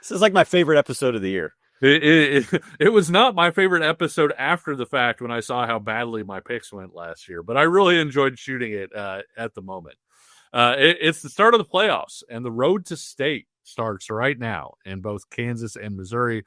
This is like my favorite episode of the year. It was not my favorite episode after the fact when I saw how badly my picks went last year, but I really enjoyed shooting it at the moment. It's the start of the playoffs, and the road to state starts right now in both Kansas and Missouri.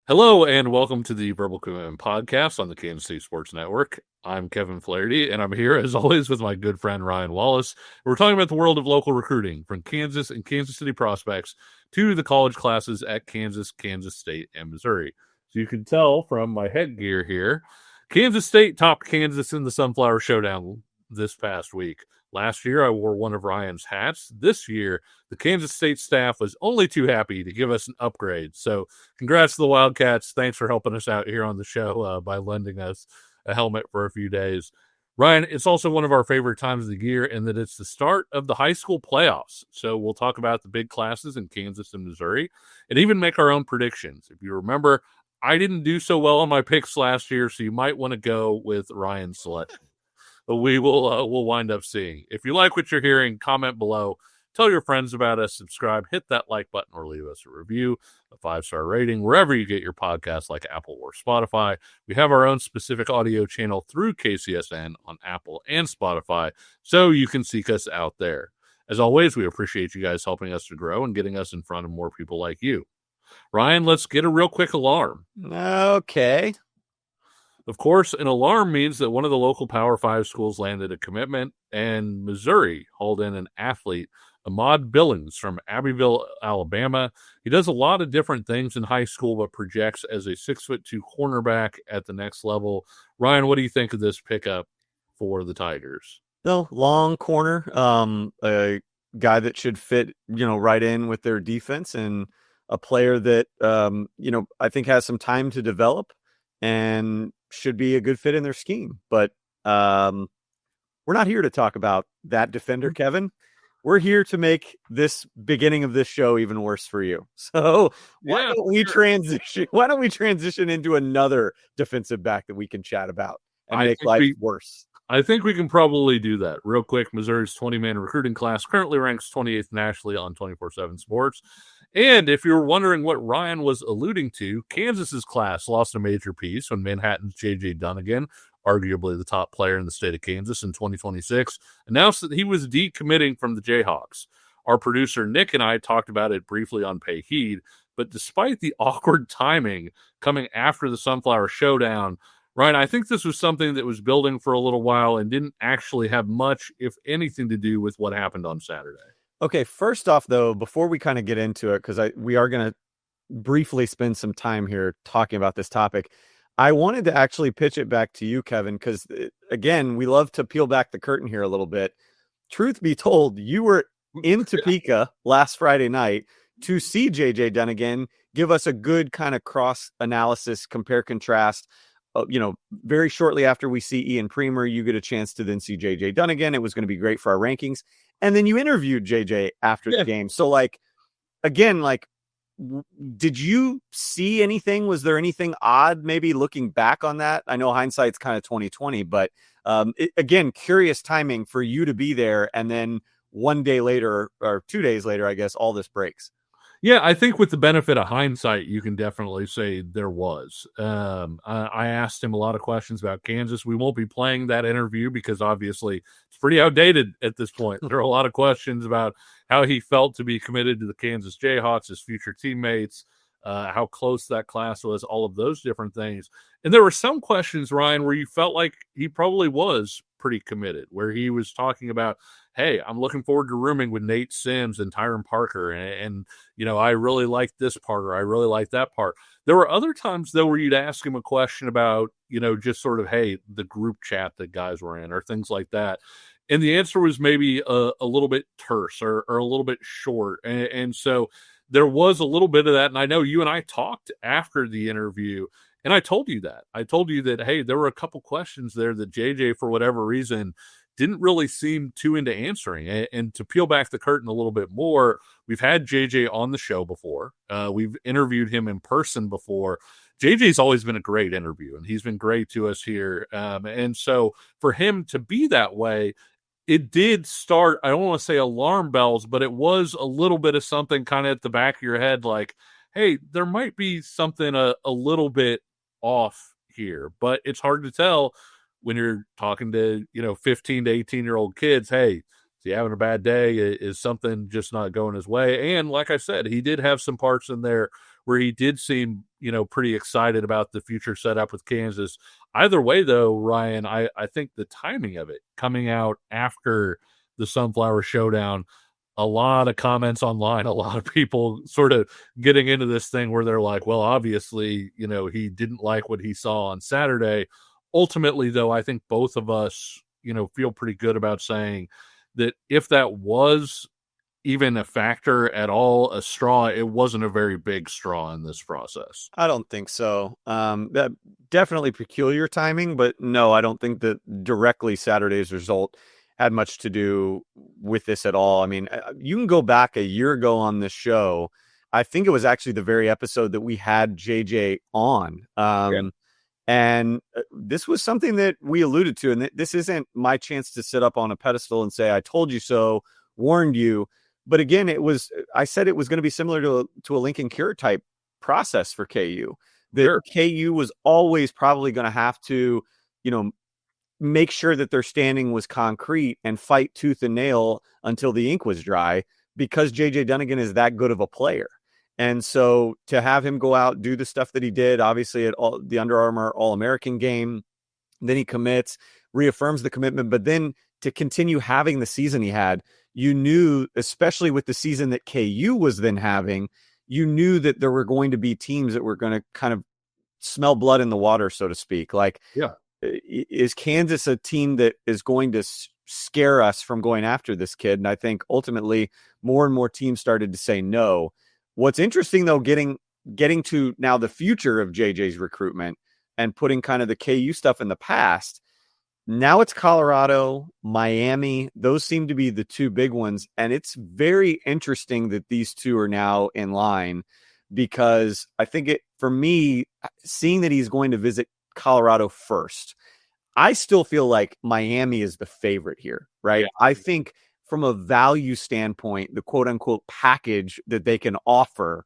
Hello and welcome to the Verbal Commitment Podcast on the Kansas City Sports Network. I'm Kevin Flaherty, and I'm here as always with my good friend Ryan Wallace. We're talking about the world of local recruiting, from Kansas and Kansas City prospects to the college classes at Kansas, Kansas State, and Missouri. So you can tell from my headgear here, Kansas State topped Kansas in the Sunflower Showdown this past week. Last year, I wore one of Ryan's hats. This year, the Kansas State staff was only too happy to give us an upgrade. So congrats to the Wildcats. Thanks for helping us out here on the show by lending us a helmet for a few days. Ryan, it's also one of our favorite times of the year in that it's the start of the high school playoffs. So we'll talk about the big classes in Kansas and Missouri and even make our own predictions. If you remember, I didn't do so well on my picks last year, so you might want to go with Ryan's selection. But we'll wind up seeing. If you like what you're hearing, comment below. Tell your friends about us. Subscribe. Hit that like button or leave us a review, a 5-star rating, wherever you get your podcasts like Apple or Spotify. We have our own specific audio channel through KCSN on Apple and Spotify, so you can seek us out there. As always, we appreciate you guys helping us to grow and getting us in front of more people like you. Ryan, let's get a real quick alarm. Okay. Of course, an alarm means that one of the local Power 5 schools landed a commitment, and Missouri hauled in an athlete, Ahmad Billings from Abbeville, Alabama. He does a lot of different things in high school, but projects as a 6'2" cornerback at the next level. Ryan, what do you think of this pickup for the Tigers? No, long corner, a guy that should fit, right in with their defense, and a player that, I think has some time to develop and should be a good fit in their scheme. But we're not here to talk about that defender, Kevin. We're here to make this beginning of this show even worse for you. So why don't we transition into another defensive back that we can chat about and make life worse? I think we can probably do that real quick. Missouri's 20-man recruiting class currently ranks 28th nationally on 24/7 Sports. And if you're wondering what Ryan was alluding to, Kansas's class lost a major piece when Manhattan's J.J. Dunnigan, arguably the top player in the state of Kansas in 2026, announced that he was decommitting from the Jayhawks. Our producer Nick and I talked about it briefly on Pay Heed, but despite the awkward timing coming after the Sunflower Showdown, Ryan, I think this was something that was building for a little while and didn't actually have much, if anything, to do with what happened on Saturday. Okay, first off, though, before we kind of get into it, because we are going to briefly spend some time here talking about this topic, I wanted to actually pitch it back to you, Kevin, because, again, we love to peel back the curtain here a little bit. Truth be told, you were in Topeka last Friday night to see J.J. Dunnigan give us a good kind of cross-analysis, compare-contrast. Very shortly after we see Ian Premer, you get a chance to then see J.J. Dunnigan. It was going to be great for our rankings. And then you interviewed J.J. after the game. So, did you see anything? Was there anything odd maybe looking back on that? I know hindsight's kind of 20/20, but again, curious timing for you to be there. And then 1 day later, or 2 days later, I guess, all this breaks. Yeah, I think with the benefit of hindsight, you can definitely say there was. I asked him a lot of questions about Kansas. We won't be playing that interview because obviously it's pretty outdated at this point. There are a lot of questions about how he felt to be committed to the Kansas Jayhawks, his future teammates, how close that class was, all of those different things. And there were some questions, Ryan, where you felt like he probably was pretty committed, where he was talking about, hey, I'm looking forward to rooming with Nate Sims and Tyron Parker. And I really like this part, or I really like that part. There were other times, though, where you'd ask him a question about, just sort of, hey, the group chat that guys were in or things like that. And the answer was maybe a little bit terse or a little bit short. And so there was a little bit of that. And I know you and I talked after the interview, and I told you that. I told you that, hey, there were a couple questions there that JJ, for whatever reason, didn't really seem too into answering. And to peel back the curtain a little bit more, we've had JJ on the show before. We've interviewed him in person before. JJ's always been a great interview, and he's been great to us here. And so for him to be that way, it did start, I don't want to say alarm bells, but it was a little bit of something kind of at the back of your head, like, hey, there might be something a little bit off here. But it's hard to tell when you're talking to, 15 to 18-year-old kids. Hey, is he having a bad day? Is something just not going his way? And like I said, he did have some parts in there where he did seem, pretty excited about the future setup with Kansas. Either way, though, Ryan, I think the timing of it coming out after the Sunflower Showdown, a lot of comments online, a lot of people sort of getting into this thing where they're like, well, obviously, he didn't like what he saw on Saturday. Ultimately, though, I think both of us, feel pretty good about saying that if that was even a factor at all, a straw, it wasn't a very big straw in this process. I don't think so. That definitely peculiar timing, but no, I don't think that directly Saturday's result had much to do with this at all. I mean, you can go back a year ago on this show. I think it was actually the very episode that we had JJ on. And this was something that we alluded to, and this isn't my chance to sit up on a pedestal and say, I told you so, warned you. But again, I said it was going to be similar to a Lincoln Cure type process for KU. That KU was always probably going to have to, make sure that their standing was concrete and fight tooth and nail until the ink was dry, because JJ Dunnigan is that good of a player. And so to have him go out, do the stuff that he did, obviously at the Under Armour All-American game, then he commits, reaffirms the commitment, but then to continue having the season he had, you knew, especially with the season that KU was then having, you knew that there were going to be teams that were going to kind of smell blood in the water, so to speak. Like, is Kansas a team that is going to scare us from going after this kid? And I think ultimately more and more teams started to say no. What's interesting, though, getting to now the future of JJ's recruitment and putting kind of the KU stuff in the past, now it's Colorado, Miami. Those seem to be the two big ones. And it's very interesting that these two are now in line, because I think for me, seeing that he's going to visit Colorado first, I still feel like Miami is the favorite here, right? Yeah. I think from a value standpoint, the quote unquote package that they can offer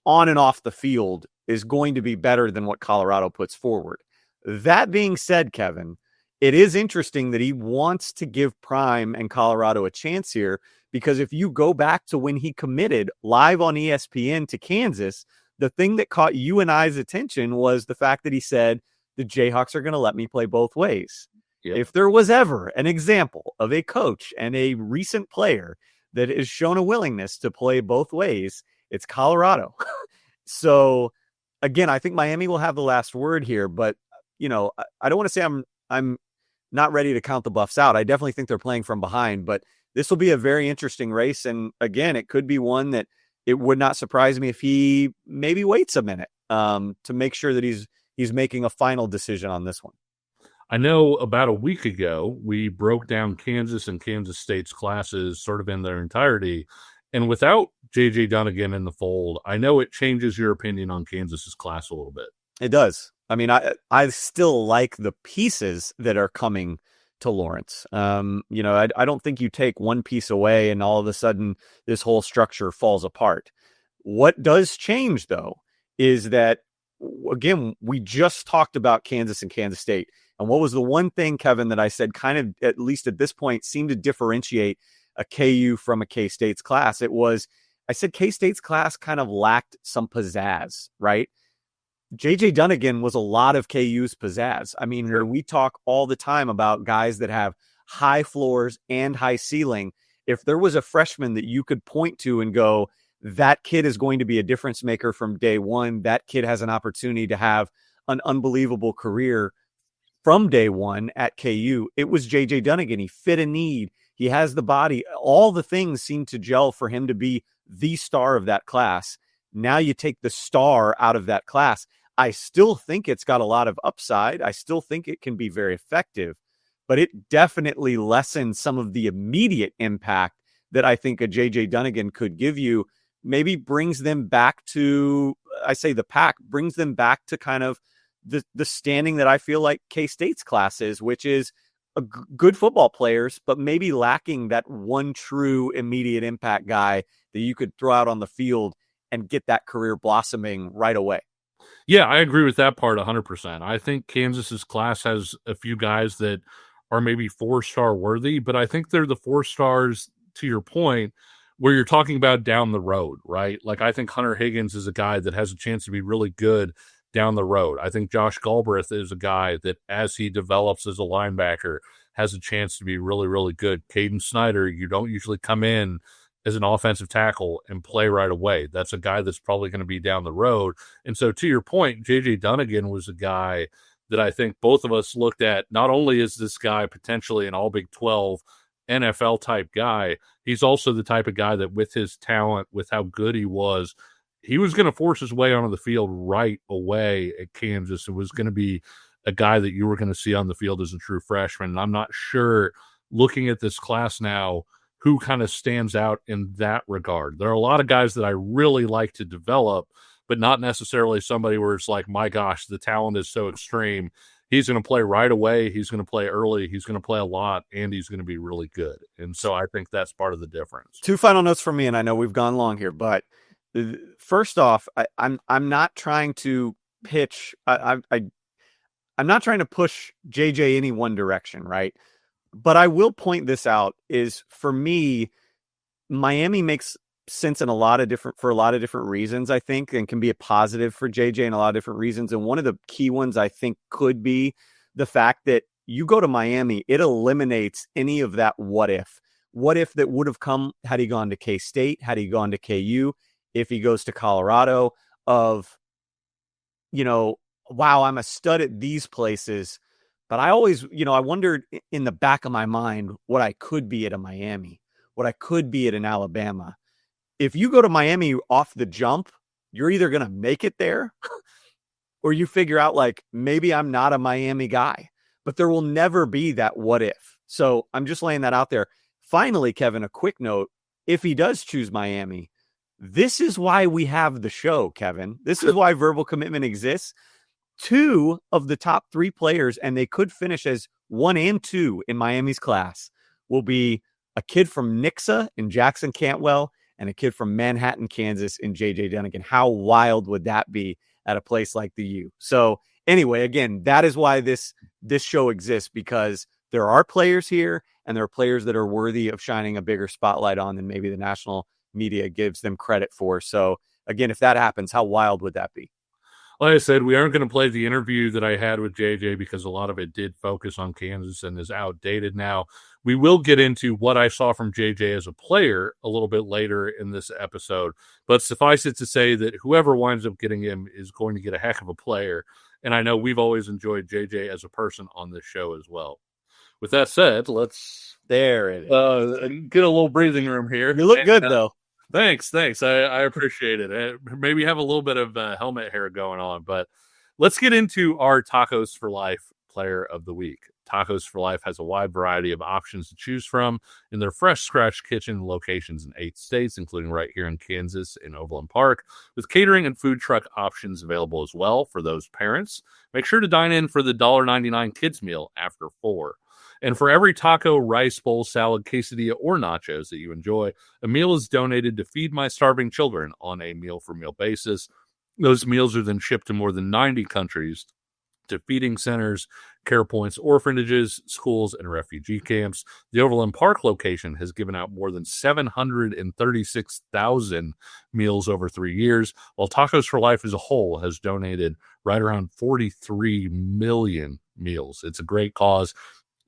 on and off the field is going to be better than what Colorado puts forward. That being said, Kevin, it is interesting that he wants to give Prime and Colorado a chance here, because if you go back to when he committed live on ESPN to Kansas, the thing that caught you and I's attention was the fact that he said, the Jayhawks are going to let me play both ways. Yep. If there was ever an example of a coach and a recent player that has shown a willingness to play both ways, it's Colorado. So again, I think Miami will have the last word here, but I don't want to say I'm not ready to count the Buffs out. I definitely think they're playing from behind, but this will be a very interesting race. And again, it could be one that it would not surprise me if he maybe waits a minute to make sure that he's making a final decision on this one. I know about a week ago, we broke down Kansas and Kansas State's classes sort of in their entirety. And without JJ Dunnigan in the fold, I know it changes your opinion on Kansas's class a little bit. It does. I mean, I still like the pieces that are coming to Lawrence. I don't think you take one piece away and all of a sudden this whole structure falls apart. What does change, though, is that, again, we just talked about Kansas and Kansas State. And what was the one thing, Kevin, that I said kind of, at least at this point, seemed to differentiate a KU from a K-State's class? It was, I said K-State's class kind of lacked some pizzazz, right? JJ Dunnigan was a lot of KU's pizzazz. I mean, when we talk all the time about guys that have high floors and high ceiling, if there was a freshman that you could point to and go, that kid is going to be a difference maker from day one, that kid has an opportunity to have an unbelievable career from day one at KU, it was JJ Dunnigan. He fit a need. He has the body. All the things seem to gel for him to be the star of that class. Now you take the star out of that class. I still think it's got a lot of upside. I still think it can be very effective. but it definitely lessens some of the immediate impact that I think a JJ Dunnigan could give you. Maybe brings them back to, I say the pack, brings them back to kind of the standing that I feel like K-State's class is, which is good football players, but maybe lacking that one true immediate impact guy that you could throw out on the field and get that career blossoming right away. Yeah, I agree with that part 100%. I think Kansas's class has a few guys that are maybe 4-star worthy, but I think they're the 4 stars, to your point, where you're talking about down the road, right? Like, I think Hunter Higgins is a guy that has a chance to be really good down the road. I think Josh Galbraith is a guy that, as he develops as a linebacker, has a chance to be really, really good. Caden Snyder, you don't usually come in as an offensive tackle and play right away. That's a guy that's probably going to be down the road. And so, to your point, J.J. Dunnigan was a guy that I think both of us looked at. Not only is this guy potentially an all Big 12 NFL type guy, he's also the type of guy that, with his talent, with how good he was going to force his way onto the field right away at Kansas. It was going to be a guy that you were going to see on the field as a true freshman. And I'm not sure, looking at this class now, who kind of stands out in that regard. There are a lot of guys that I really like to develop, but not necessarily somebody where it's like, my gosh, the talent is so extreme. He's going to play right away. He's going to play early. He's going to play a lot, and he's going to be really good. And so I think that's part of the difference. 2 final notes from me, and I know we've gone long here, but first off, I'm not trying to pitch. I'm not trying to push JJ any one direction, right? But I will point this out: is, for me, Miami makes sense in for a lot of different reasons, I think, and can be a positive for JJ in a lot of different reasons. And one of the key ones, I think, could be the fact that you go to Miami, it eliminates any of that what if that would have come had he gone to K-State, had he gone to KU, if he goes to Colorado, of, wow, I'm a stud at these places. But I always, I wondered in the back of my mind what I could be at a Miami, what I could be at an Alabama. If you go to Miami off the jump, you're either going to make it there or you figure out, like, maybe I'm not a Miami guy, but there will never be that what if. So I'm just laying that out there. Finally, Kevin, a quick note. If he does choose Miami, this is why we have the show, Kevin. This is why Verbal Commitment exists. 2 of the top 3 players, and they could finish as 1 and 2 in Miami's class, will be a kid from Nixa in Jackson Cantwell and a kid from Manhattan, Kansas in JJ Dunnigan. How wild would that be at a place like the U? So anyway, again, that is why this show exists, because there are players here, and there are players that are worthy of shining a bigger spotlight on than maybe the national media gives them credit for. So again, if that happens, how wild would that be? Like I said, we aren't going to play the interview that I had with JJ because a lot of it did focus on Kansas and is outdated now. We will get into what I saw from JJ as a player a little bit later in this episode, but suffice it to say that whoever winds up getting him is going to get a heck of a player. And I know we've always enjoyed JJ as a person on this show as well. With that said, let's there it is. Get a little breathing room here. You look good, though. Thanks. I appreciate it. Maybe have a little bit of helmet hair going on, but let's get into our Tacos for Life Player of the Week. Tacos for Life has a wide variety of options to choose from in their fresh scratch kitchen locations in 8 states, including right here in Kansas in Overland Park, with catering and food truck options available as well for those parents. Make sure to dine in for the $1.99 kids meal after 4. And for every taco, rice bowl, salad, quesadilla, or nachos that you enjoy, a meal is donated to Feed My Starving Children on a meal-for-meal basis. Those meals are then shipped to more than 90 countries, to feeding centers, care points, orphanages, schools, and refugee camps. The Overland Park location has given out more than 736,000 meals over 3 years, while Tacos for Life as a whole has donated right around 43 million meals. It's a great cause.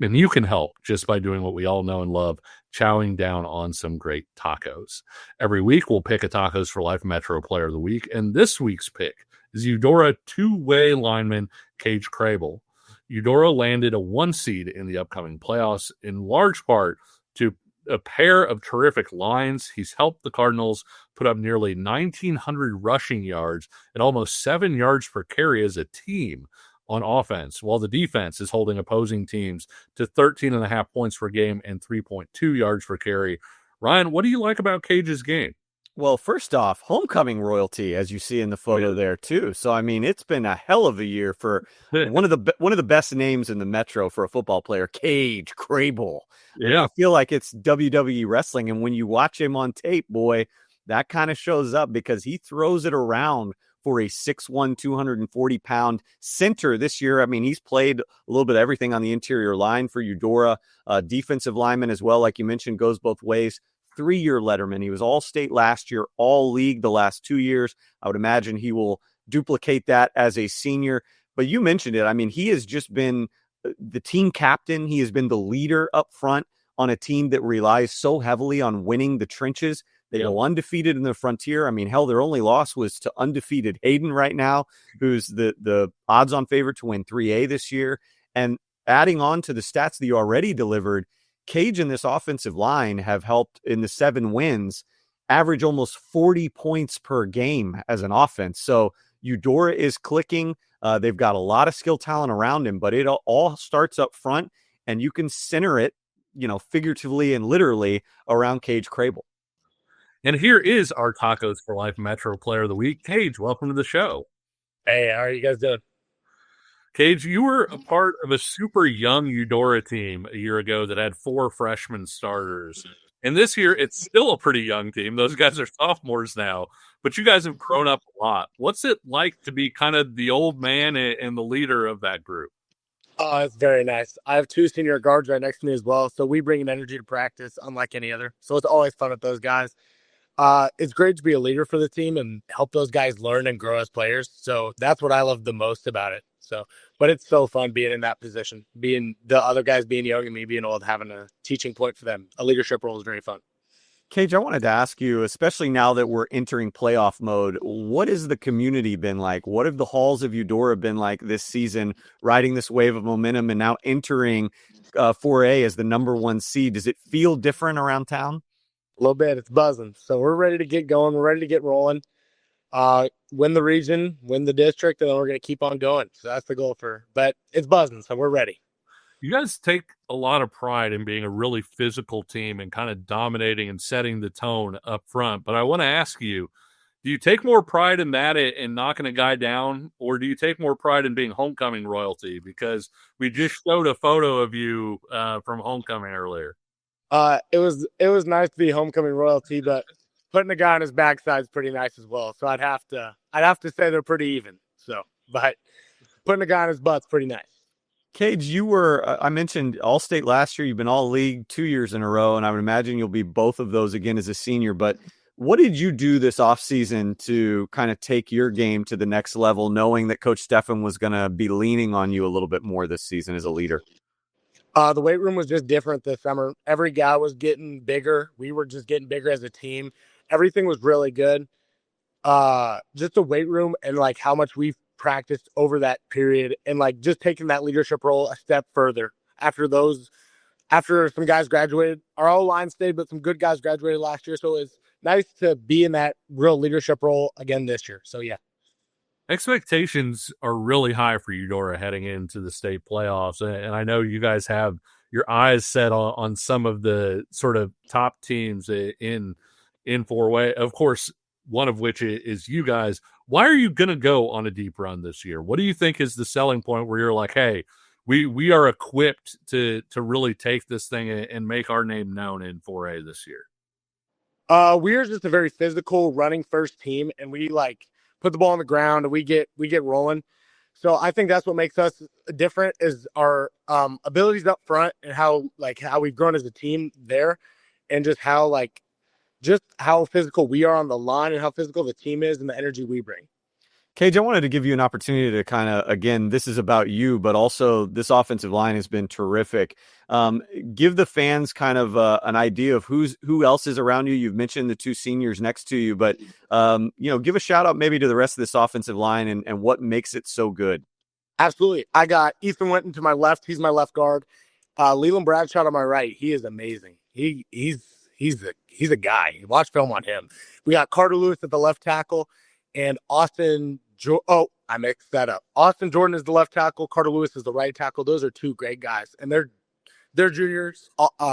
And you can help just by doing what we all know and love, chowing down on some great tacos. Every week, we'll pick a Tacos for Life Metro Player of the Week. And this week's pick is Eudora two-way lineman Cage Crabill. Eudora landed a 1 seed in the upcoming playoffs in large part to a pair of terrific lines. He's helped the Cardinals put up nearly 1,900 rushing yards and almost 7 yards per carry as a team on offense, while the defense is holding opposing teams to 13.5 points per game and 3.2 yards per carry. Ryan, what do you like about Cage's game? Well, first off, homecoming royalty, as you see in the photo there too. So, I mean, it's been a hell of a year for one of the best names in the Metro for a football player, Cage Crabill. Yeah, I feel like it's WWE wrestling, and when you watch him on tape, boy, that kind of shows up because he throws it around for a 6'1", 240-pound center this year. I mean, he's played a little bit of everything on the interior line for Eudora, defensive lineman as well, like you mentioned, goes both ways. 3-year letterman. He was all-state last year, all-league the last 2 years. I would imagine he will duplicate that as a senior. But you mentioned it. I mean, he has just been the team captain. He has been the leader up front on a team that relies so heavily on winning the trenches. They go undefeated in the Frontier. I mean, hell, their only loss was to undefeated Hayden right now, who's the odds-on favorite to win 3A this year. And adding on to the stats that you already delivered, Cage and this offensive line have helped in the 7 wins average almost 40 points per game as an offense. So Eudora is clicking. They've got a lot of skill talent around him, but it all starts up front, and you can center it, figuratively and literally around Cage Crabill. And here is our Tacos for Life Metro Player of the Week. Cage, welcome to the show. Hey, how are you guys doing? Cage, you were a part of a super young Eudora team a year ago that had 4 freshman starters. And this year, it's still a pretty young team. Those guys are sophomores now, but you guys have grown up a lot. What's it like to be kind of the old man and the leader of that group? Oh, it's very nice. I have 2 senior guards right next to me as well, so we bring an energy to practice unlike any other. So it's always fun with those guys. It's great to be a leader for the team and help those guys learn and grow as players. So that's what I love the most about it. But it's so fun being in that position, being the other guys being young and me being old, having a teaching point for them. A leadership role is very fun. Cage, I wanted to ask you, especially now that we're entering playoff mode, what has the community been like? What have the halls of Eudora been like this season, riding this wave of momentum and now entering 4A as the number 1 seed? Does it feel different around town? A little bit. It's buzzing. So we're ready to get going. We're ready to get rolling. Win the region, win the district, and then we're going to keep on going. So that's the goal but it's buzzing, so we're ready. You guys take a lot of pride in being a really physical team and kind of dominating and setting the tone up front. But I want to ask you, do you take more pride in that and knocking a guy down, or do you take more pride in being homecoming royalty? Because we just showed a photo of you from homecoming earlier. It was nice to be homecoming royalty, but putting a guy on his backside is pretty nice as well. So I'd have to say they're pretty even. But putting a guy on his butt's pretty nice. Cage, you were, I mentioned All-State last year. You've been All-League 2 years in a row, and I would imagine you'll be both of those again as a senior. But what did you do this offseason to kind of take your game to the next level, knowing that Coach Stefan was going to be leaning on you a little bit more this season as a leader? The weight room was just different this summer. Every guy was getting bigger. We were just getting bigger as a team. Everything was really good. Just the weight room and like how much we've practiced over that period and like just taking that leadership role a step further after some guys graduated. Our whole line stayed, but some good guys graduated last year. So it's nice to be in that real leadership role again this year. So yeah. Expectations are really high for Eudora heading into the state playoffs. And I know you guys have your eyes set on some of the sort of top teams in 4A. Of course, one of which is you guys. Why are you going to go on a deep run this year? What do you think is the selling point where you're like, hey, we are equipped to really take this thing and make our name known in 4A this year? We're just a very physical running first team, and we like put the ball on the ground and we get rolling. So I think that's what makes us different is our abilities up front and how we've grown as a team there, and just how physical we are on the line and how physical the team is and the energy we bring. Cage, I wanted to give you an opportunity to kind of, again, this is about you, but also this offensive line has been terrific. Give the fans kind of an idea of who else is around you. You've mentioned the 2 seniors next to you, but give a shout out maybe to the rest of this offensive line and what makes it so good. Absolutely. I got Ethan Winton to my left. He's my left guard. Leland Bradshaw to my right. He is amazing. He's a guy. Watch film on him. We got Carter Lewis at the left tackle and Austin. I mixed that up. Austin Jordan is the left tackle. Carter Lewis is the right tackle. Those are two great guys, and they're juniors.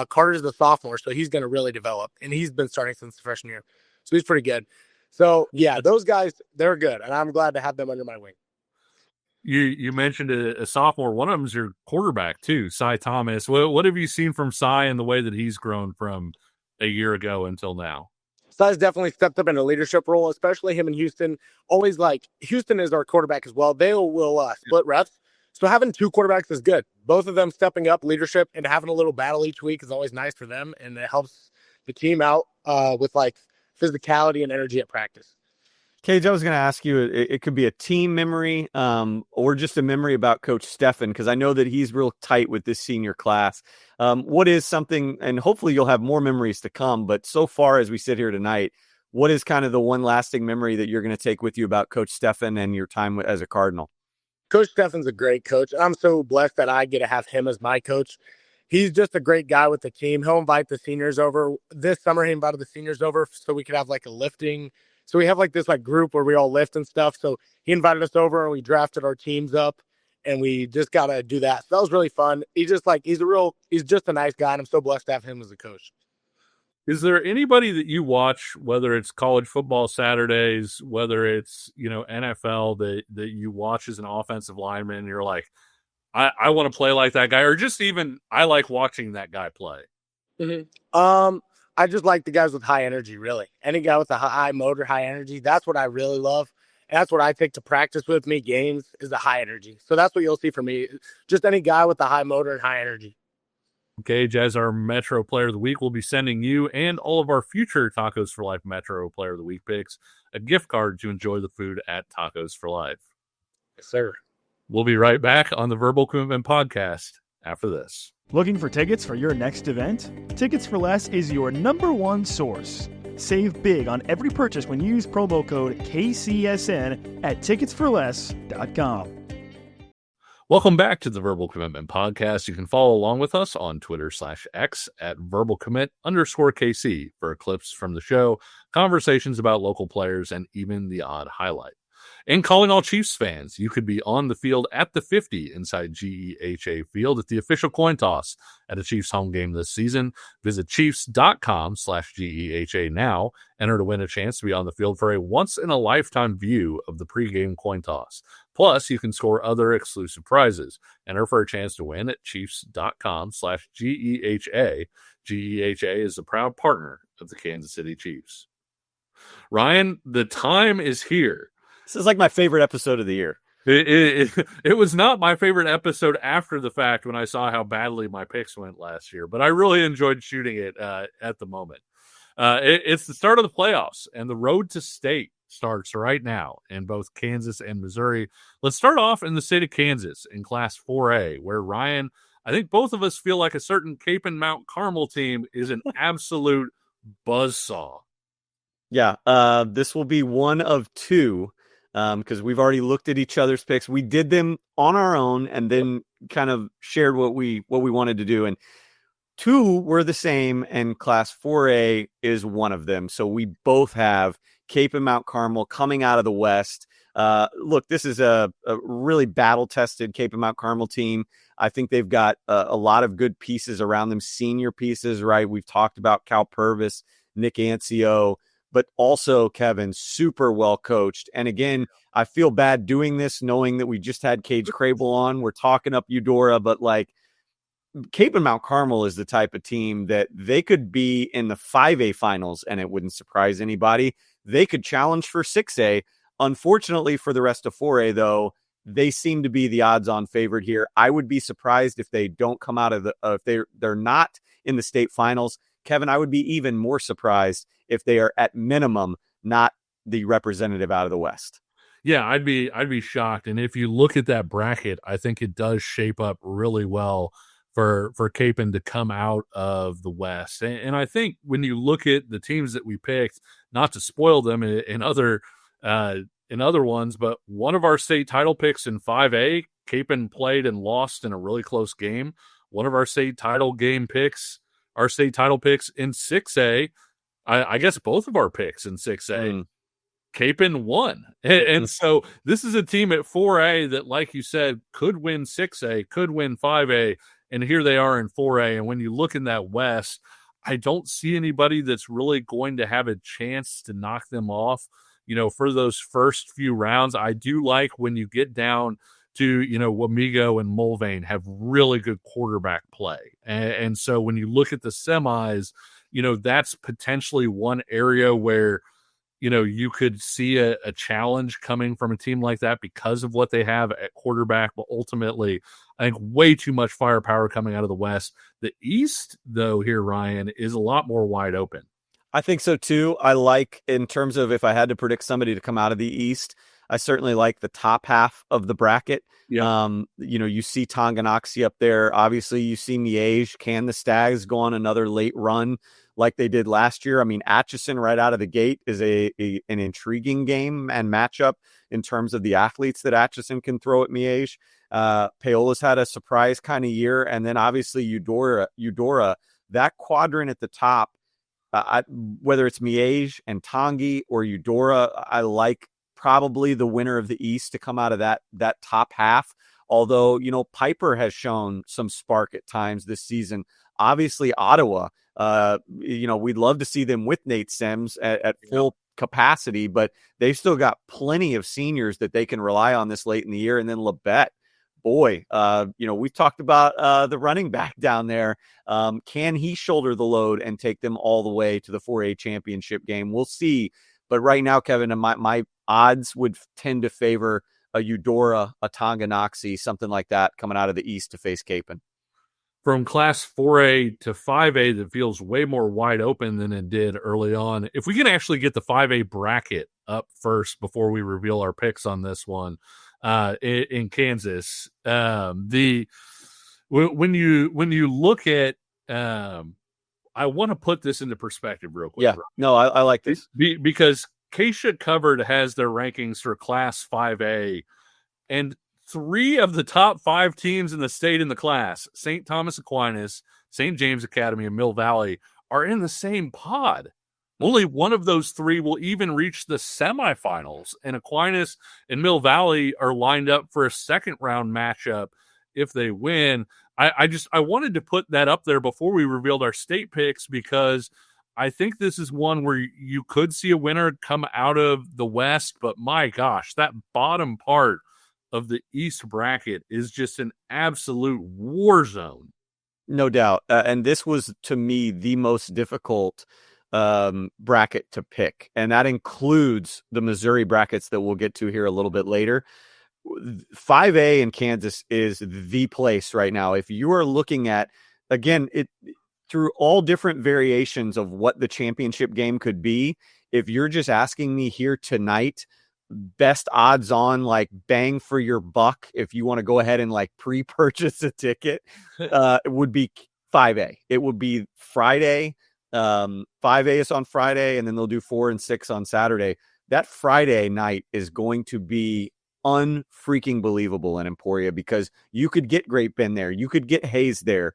Carter's the sophomore, so he's going to really develop, and he's been starting since the freshman year, so he's pretty good. So yeah, those guys, they're good, and I'm glad to have them under my wing. You mentioned a sophomore. One of them is your quarterback too, Cy Thomas. What have you seen from Cy and the way that he's grown from a year ago until now? Cy's definitely stepped up in a leadership role, especially him in Houston. Always Houston is our quarterback as well. They will split reps. So having two quarterbacks is good. Both of them stepping up leadership and having a little battle each week is always nice for them, and it helps the team out with physicality and energy at practice. Cage, I was going to ask you, it could be a team memory or just a memory about Coach Steffen, because I know that he's real tight with this senior class. What is something, and hopefully you'll have more memories to come, but so far as we sit here tonight, what is kind of the one lasting memory that you're going to take with you about Coach Steffen and your time as a Cardinal? Coach Steffen's a great coach. I'm so blessed that I get to have him as my coach. He's just a great guy with the team. He'll invite the seniors over. This summer, he invited the seniors over so we could have a lifting. So we have this group where we all lift and stuff. So he invited us over and we drafted our teams up and we just got to do that. So that was really fun. He's just he's just a nice guy. And I'm so blessed to have him as a coach. Is there anybody that you watch, whether it's college football Saturdays, whether it's, NFL that you watch as an offensive lineman and you're like, I want to play like that guy, or just even I like watching that guy play? Mm-hmm. I just like the guys with high energy, really. Any guy with a high motor, high energy, that's what I really love. And that's what I take to practice with me, games, is the high energy. So that's what you'll see from me. Just any guy with a high motor and high energy. Gage, as our Metro Player of the Week, we'll be sending you and all of our future Tacos for Life Metro Player of the Week picks a gift card to enjoy the food at Tacos for Life. Yes, sir. We'll be right back on the Verbal Commitment Podcast after this. Looking for tickets for your next event? Tickets for Less is your #1 source. Save big on every purchase when you use promo code KCSN at ticketsforless.com. Welcome back to the Verbal Commitment Podcast. You can follow along with us on Twitter/X at verbalcommit_KC for clips from the show, conversations about local players, and even the odd highlight. And calling all Chiefs fans, you could be on the field at the 50 inside GEHA Field at the official coin toss at a Chiefs home game this season. Visit Chiefs.com/GEHA now. Enter to win a chance to be on the field for a once-in-a-lifetime view of the pregame coin toss. Plus, you can score other exclusive prizes. Enter for a chance to win at Chiefs.com/GEHA. GEHA is a proud partner of the Kansas City Chiefs. Ryan, the time is here. This is my favorite episode of the year. It was not my favorite episode after the fact when I saw how badly my picks went last year, but I really enjoyed shooting it at the moment. It's the start of the playoffs, and the road to state starts right now in both Kansas and Missouri. Let's start off in the state of Kansas in Class 4A, where Ryan, I think both of us feel like a certain Cape and Mount Carmel team is an absolute buzzsaw. Yeah, this will be one of two. Because we've already looked at each other's picks. We did them on our own and then kind of shared what we wanted to do. And two were the same, and Class 4A is one of them. So we both have Cape and Mount Carmel coming out of the West. Look, this is a really battle-tested Cape and Mount Carmel team. I think they've got a lot of good pieces around them, senior pieces, right? We've talked about Cal Purvis, Nick Ancio, but also Kevin, super well coached. And again, I feel bad doing this, knowing that we just had Cage Crabill on. We're talking up Eudora, but Cape and Mount Carmel is the type of team that they could be in the 5A finals, and it wouldn't surprise anybody. They could challenge for 6A. Unfortunately for the rest of 4A, though, they seem to be the odds-on favorite here. I would be surprised if they don't come out of if they're not in the state finals. Kevin, I would be even more surprised if they are at minimum not the representative out of the West. Yeah, I'd be shocked. And if you look at that bracket, I think it does shape up really well for Capen to come out of the West. And I think when you look at the teams that we picked, not to spoil them in other ones, but one of our state title picks in 5A, Capen played and lost in a really close game. One of our state title picks in 6A, I guess both of our picks in 6A Capon won. And so this is a team at 4A that, like you said, could win 6A, could win 5A, and here they are in 4A. And when you look in that West, I don't see anybody that's really going to have a chance to knock them off, for those first few rounds. I do like when you get down to, Wamego and Mulvane have really good quarterback play. And so when you look at the semis, that's potentially one area where, you could see a challenge coming from a team like that because of what they have at quarterback. But ultimately, I think way too much firepower coming out of the West. The East, though, here, Ryan, is a lot more wide open. I think so, too. I like, in terms of if I had to predict somebody to come out of the East, I certainly like the top half of the bracket. Yeah. You see Tonganoxie up there. Obviously, you see Miege. Can the Stags go on another late run like they did last year? I mean, Atchison right out of the gate is an intriguing game and matchup in terms of the athletes that Atchison can throw at Miege. Paola's had a surprise kind of year. And then obviously Eudora, that quadrant at the top, whether it's Miege and Tongi or Eudora, I like probably the winner of the East to come out of that top half. Although, Piper has shown some spark at times this season. Obviously, Ottawa, we'd love to see them with Nate Sims at full capacity, but they've still got plenty of seniors that they can rely on this late in the year. And then Labette, boy, we've talked about the running back down there. Can he shoulder the load and take them all the way to the 4A championship game? We'll see. But right now, Kevin, my odds would tend to favor a Eudora, a Tonganoxie, something like that coming out of the East to face Capon. From Class 4A to 5A, that feels way more wide open than it did early on. If we can actually get the 5A bracket up first before we reveal our picks on this one, in Kansas, when you look at, I want to put this into perspective real quick. Yeah, no, I like this because Keisha Covered has their rankings for Class 5A, and 3 of the top 5 teams in the state in the class, St. Thomas Aquinas, St. James Academy, and Mill Valley, are in the same pod. Only one of those 3 will even reach the semifinals, and Aquinas and Mill Valley are lined up for a second-round matchup if they win. I wanted to put that up there before we revealed our state picks, because I think this is one where you could see a winner come out of the West, but my gosh, that bottom part of the East bracket is just an absolute war zone. No doubt. And this was, to me, the most difficult bracket to pick. And that includes the Missouri brackets that we'll get to here a little bit later. 5A in Kansas is the place right now. If you are looking at, again, through all different variations of what the championship game could be, if you're just asking me here tonight, best odds on, like, bang for your buck, if you want to go ahead and like pre-purchase a ticket, it would be 5A. It would be Friday. 5A is on Friday, and then they'll do 4 and 6 on Saturday. That Friday night is going to be unfreaking believable in Emporia, because you could get Great Bend there. You could get Hayes there.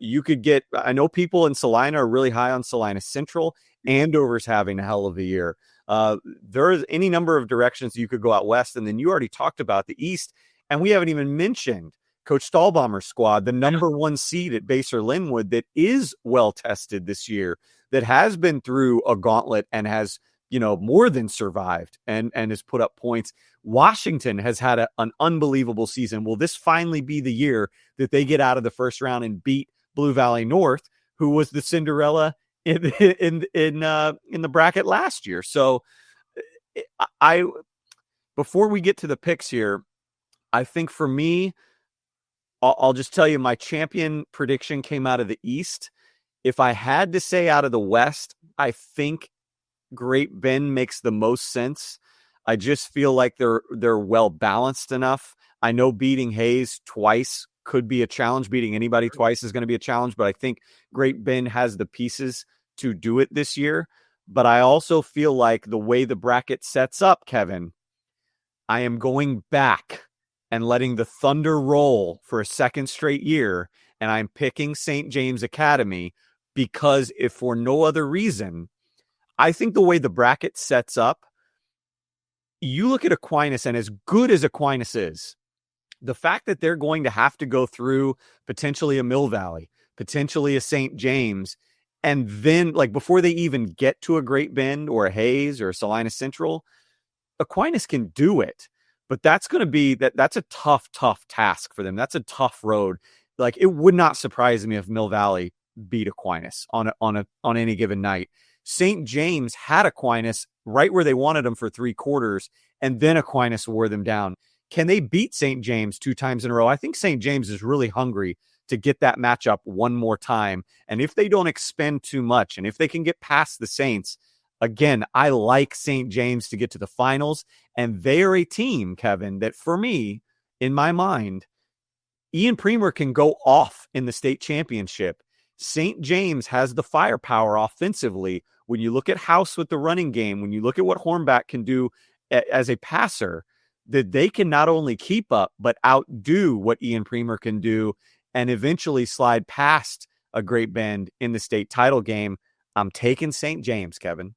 You could get, I know people in Salina are really high on Salina Central. Andover's having a hell of a year. There's any number of directions you could go out west. And then you already talked about the East, and we haven't even mentioned Coach Stahlbaumer's squad, the number 1 seed at Baser Linwood, that is well tested this year, that has been through a gauntlet and has, more than survived and has put up points. Washington has had an unbelievable season. Will this finally be the year that they get out of the first round and beat Blue Valley North, who was the Cinderella in the bracket last year? So before we get to the picks here, I think for me, I'll just tell you, my champion prediction came out of the East. If I had to say out of the West, I think Great Bend makes the most sense. I just feel like they're well balanced enough. I know beating Hayes twice could be a challenge. Beating anybody twice is going to be a challenge, but I think Great Bend has the pieces to do it this year. But I also feel like the way the bracket sets up, Kevin, I am going back and letting the Thunder roll for a second straight year, and I'm picking St. James Academy, because if for no other reason, I think the way the bracket sets up, you look at Aquinas, and as good as Aquinas is, the fact that they're going to have to go through potentially a Mill Valley, potentially a St. James, and then like before they even get to a Great Bend or a Hayes or a Salina Central, Aquinas can do it. But that's going to be that's a tough task for them. That's a tough road. Like, it would not surprise me if Mill Valley beat Aquinas on any given night. St. James had Aquinas right where they wanted them for 3 quarters, and then Aquinas wore them down. Can they beat St. James 2 times in a row? I think St. James is really hungry to get that matchup one more time. And if they don't expend too much, and if they can get past the Saints, again, I like St. James to get to the finals. And they are a team, Kevin, that for me, in my mind, Ian Premer can go off in the state championship. St. James has the firepower offensively. When you look at House with the running game, when you look at what Hornback can do as a passer, that they can not only keep up, but outdo what Ian Premer can do and eventually slide past a Great Bend in the state title game. I'm taking St. James, Kevin.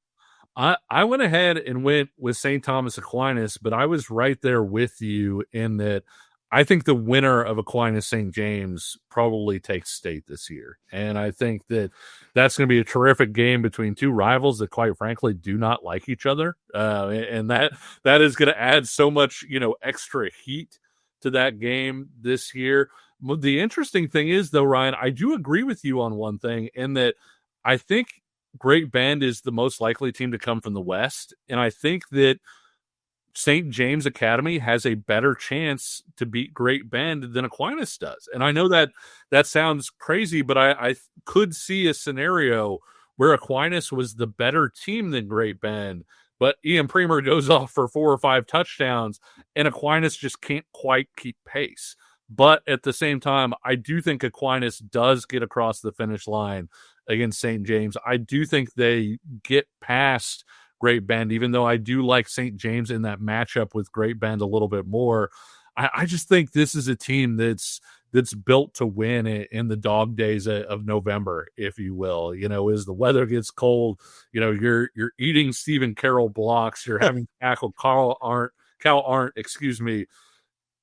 I went ahead and went with St. Thomas Aquinas, but I was right there with you in that I think the winner of Aquinas St. James probably takes state this year. And I think that that's going to be a terrific game between 2 rivals that, quite frankly, do not like each other. And that is going to add so much, extra heat to that game this year. The interesting thing is, though, Ryan, I do agree with you on one thing, in that I think Great Bend is the most likely team to come from the West. And I think that St. James Academy has a better chance to beat Great Bend than Aquinas does. And I know that sounds crazy, but I could see a scenario where Aquinas was the better team than Great Bend, but Ian Premer goes off for 4 or 5 touchdowns, and Aquinas just can't quite keep pace. But at the same time, I do think Aquinas does get across the finish line against St. James. I do think they get past Great Bend, even though I do like St. James in that matchup with Great Bend a little bit more. I just think this is a team that's built to win in the dog days of November, if you will. As the weather gets cold, you're eating Stephen Carroll blocks, you're having tackle Cal Arndt,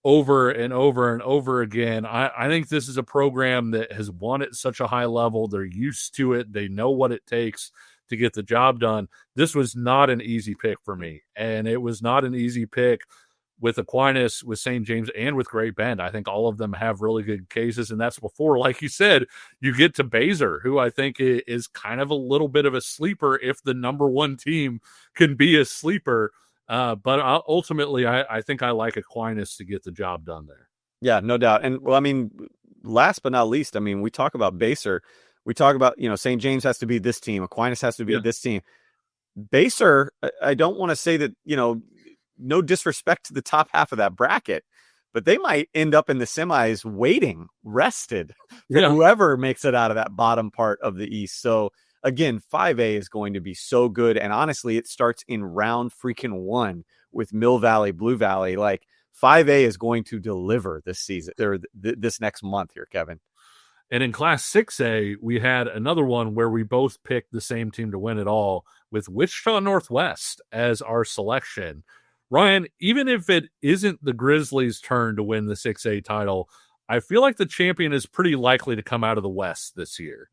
over and over and over again. I think this is a program that has won at such a high level. They're used to it. They know what it takes to get the job done. This was not an easy pick for me, and it was not an easy pick with Aquinas, with St. James, and with Great Bend. I think all of them have really good cases, and that's before, like you said, you get to Baser, who I think is kind of a little bit of a sleeper if the number 1 team can be a sleeper. But ultimately, I think I like Aquinas to get the job done there. Yeah, no doubt. And well, I mean, last but not least, I mean, we talk about Baser. We talk about, St. James has to be this team. Aquinas has to be this team. Baser, I don't want to say that, no disrespect to the top half of that bracket, but they might end up in the semis waiting, rested for whoever makes it out of that bottom part of the East. So again, 5A is going to be so good. And honestly, it starts in round freaking 1 with Mill Valley, Blue Valley. Like, 5A is going to deliver this season or this next month here, Kevin. And in Class 6A, we had another one where we both picked the same team to win it all, with Wichita Northwest as our selection. Ryan, even if it isn't the Grizzlies' turn to win the 6A title, I feel like the champion is pretty likely to come out of the West this year.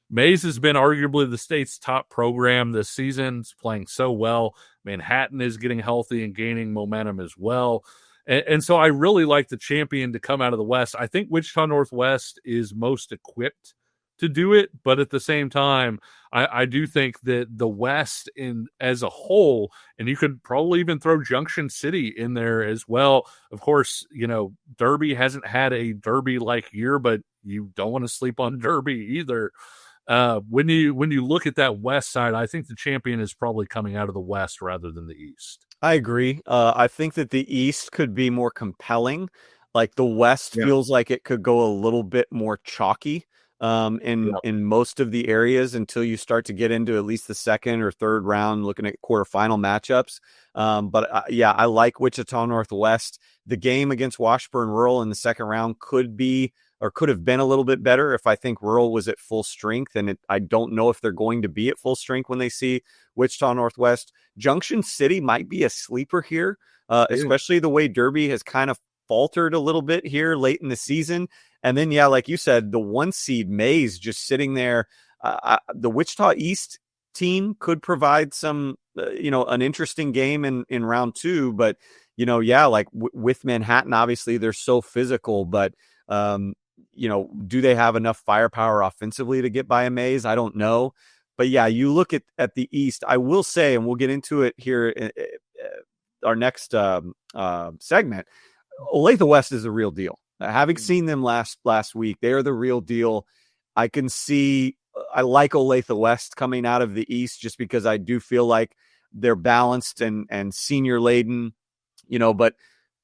Mays has been arguably the state's top program this season. It's playing so well. Manhattan is getting healthy and gaining momentum as well. And so I really like the champion to come out of the West. I think Wichita Northwest is most equipped to do it, but at the same time, I do think that the West as a whole, and you could probably even throw Junction City in there as well. Of course, Derby hasn't had a Derby-like year, but you don't want to sleep on Derby either. When you look at that West side, I think the champion is probably coming out of the West rather than the East. I agree. I think that the East could be more compelling. Like, the West feels like it could go a little bit more chalky in most of the areas until you start to get into at least the second or third round, looking at quarterfinal matchups. But I like Wichita Northwest. The game against Washburn Rural in the second round could have been a little bit better if I think Rural was at full strength. And I don't know if they're going to be at full strength when they see Wichita Northwest. Junction City might be a sleeper here, especially the way Derby has kind of faltered a little bit here late in the season. And then, yeah, like you said, the 1 seed Mays just sitting there. The Wichita East team could provide some, an interesting game in round 2. But, like with Manhattan, obviously they're so physical, but, do they have enough firepower offensively to get by a Mays? I don't know. But yeah, you look at the East, I will say, and we'll get into it here in our next segment, Olathe West is the real deal. Having seen them last week, they are the real deal. I like Olathe West coming out of the East just because I do feel like they're balanced and senior laden, but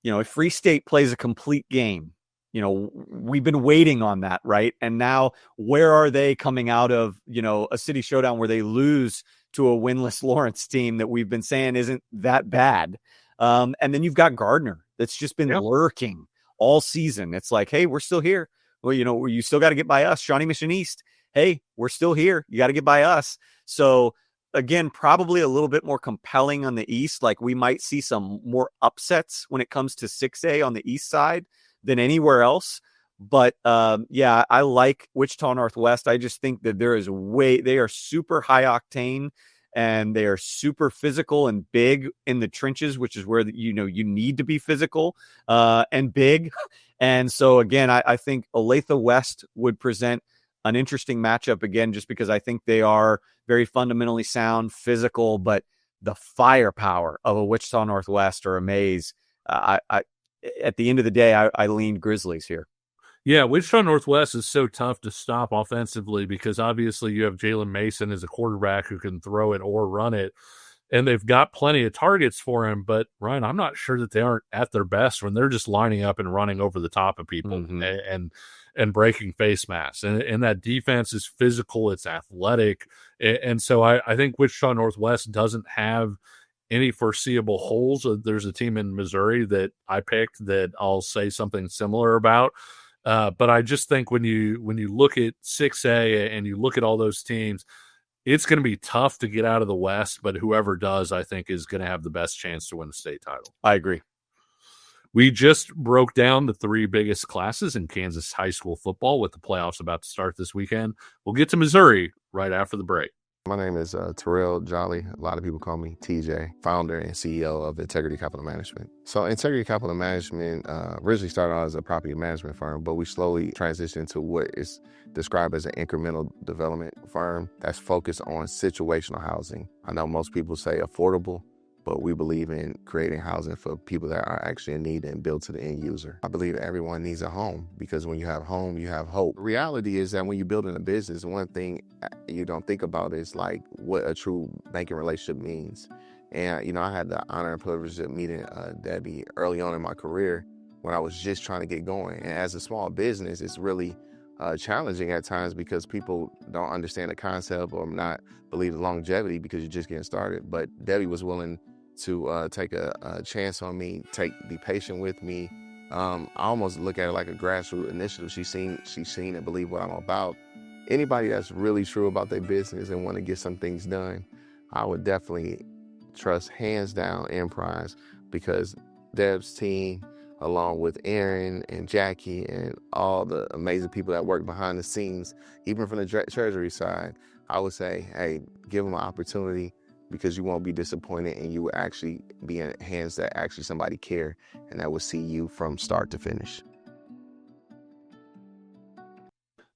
if Free State plays a complete game, we've been waiting on that, right? And now where are they coming out of, a city showdown where they lose to a winless Lawrence team that we've been saying isn't that bad? And then you've got Gardner that's just been lurking all season. It's like, hey, we're still here. Well, you still got to get by us. Shawnee Mission East, hey, we're still here. You got to get by us. So again, probably a little bit more compelling on the East. Like we might see some more upsets when it comes to 6A on the East side than anywhere else. But I like Wichita Northwest. I just think that they are super high octane and they are super physical and big in the trenches, which is where you need to be physical and big. And so again, I think Olathe West would present an interesting matchup again, just because I think they are very fundamentally sound, physical, but the firepower of a Wichita Northwest or a Mays, at the end of the day, I lean Grizzlies here. Yeah, Wichita Northwest is so tough to stop offensively because obviously you have Jalen Mason as a quarterback who can throw it or run it, and they've got plenty of targets for him. But, Ryan, I'm not sure that they aren't at their best when they're just lining up and running over the top of people and breaking face masks. And that defense is physical, it's athletic. And so I think Wichita Northwest doesn't have any foreseeable holes. There's a team in Missouri that I picked that I'll say something similar about. But I just think when you look at 6A and you look at all those teams, it's going to be tough to get out of the West, but whoever does, I think, is going to have the best chance to win the state title. I agree. We just broke down the 3 biggest classes in Kansas high school football with the playoffs about to start this weekend. We'll get to Missouri right after the break. My name is Terrell Jolly. A lot of people call me TJ, founder and CEO of Integrity Capital Management. So Integrity Capital Management originally started out as a property management firm, but we slowly transitioned to what is described as an incremental development firm that's focused on situational housing. I know most people say affordable, but we believe in creating housing for people that are actually in need and built to the end user. I believe everyone needs a home because when you have home, you have hope. The reality is that when you're building a business, one thing you don't think about is like what a true banking relationship means. And, I had the honor and privilege of meeting Debbie early on in my career when I was just trying to get going. And as a small business, it's really challenging at times because people don't understand the concept or not believe the longevity because you're just getting started. But Debbie was willing to take a chance on me, be patient with me. I almost look at it like a grassroots initiative. She's seen and believe what I'm about. Anybody that's really true about their business and want to get some things done, I would definitely trust hands down Emprise because Deb's team, along with Aaron and Jackie and all the amazing people that work behind the scenes, even from the treasury side, I would say, hey, give them an opportunity because you won't be disappointed and you will actually be in hands that actually somebody care and that will see you from start to finish.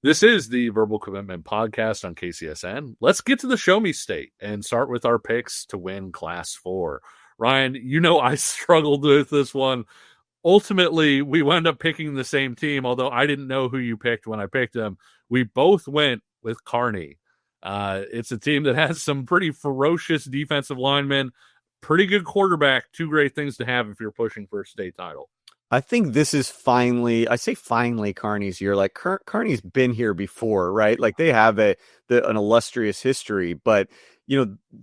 This is the Verbal Commitment Podcast on KCSN. Let's get to the Show Me State and start with our picks to win Class 4. Ryan, I struggled with this one. Ultimately, we wound up picking the same team, although I didn't know who you picked when I picked them. We both went with Kearney. It's a team that has some pretty ferocious defensive linemen, pretty good quarterback, 2 great things to have if you're pushing for a state title. I think this is finally Kearney's year. Like Kearney's been here before, right? Like they have an illustrious history, but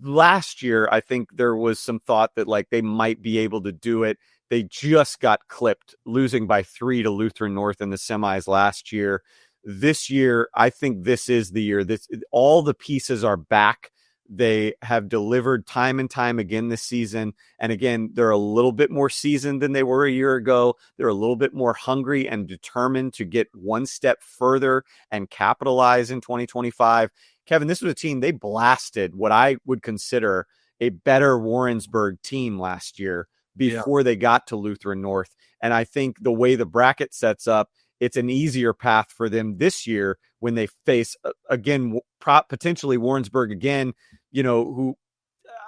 last year, I think there was some thought that like they might be able to do it. They just got clipped, losing by 3 to Lutheran North in the semis last year. This year, I think this is the year. All the pieces are back. They have delivered time and time again this season. And again, they're a little bit more seasoned than they were a year ago. They're a little bit more hungry and determined to get one step further and capitalize in 2025. Kevin, this was a team, they blasted what I would consider a better Warrensburg team last year before they got to Lutheran North. And I think the way the bracket sets up, it's an easier path for them this year when they face, again, potentially Warrensburg again, who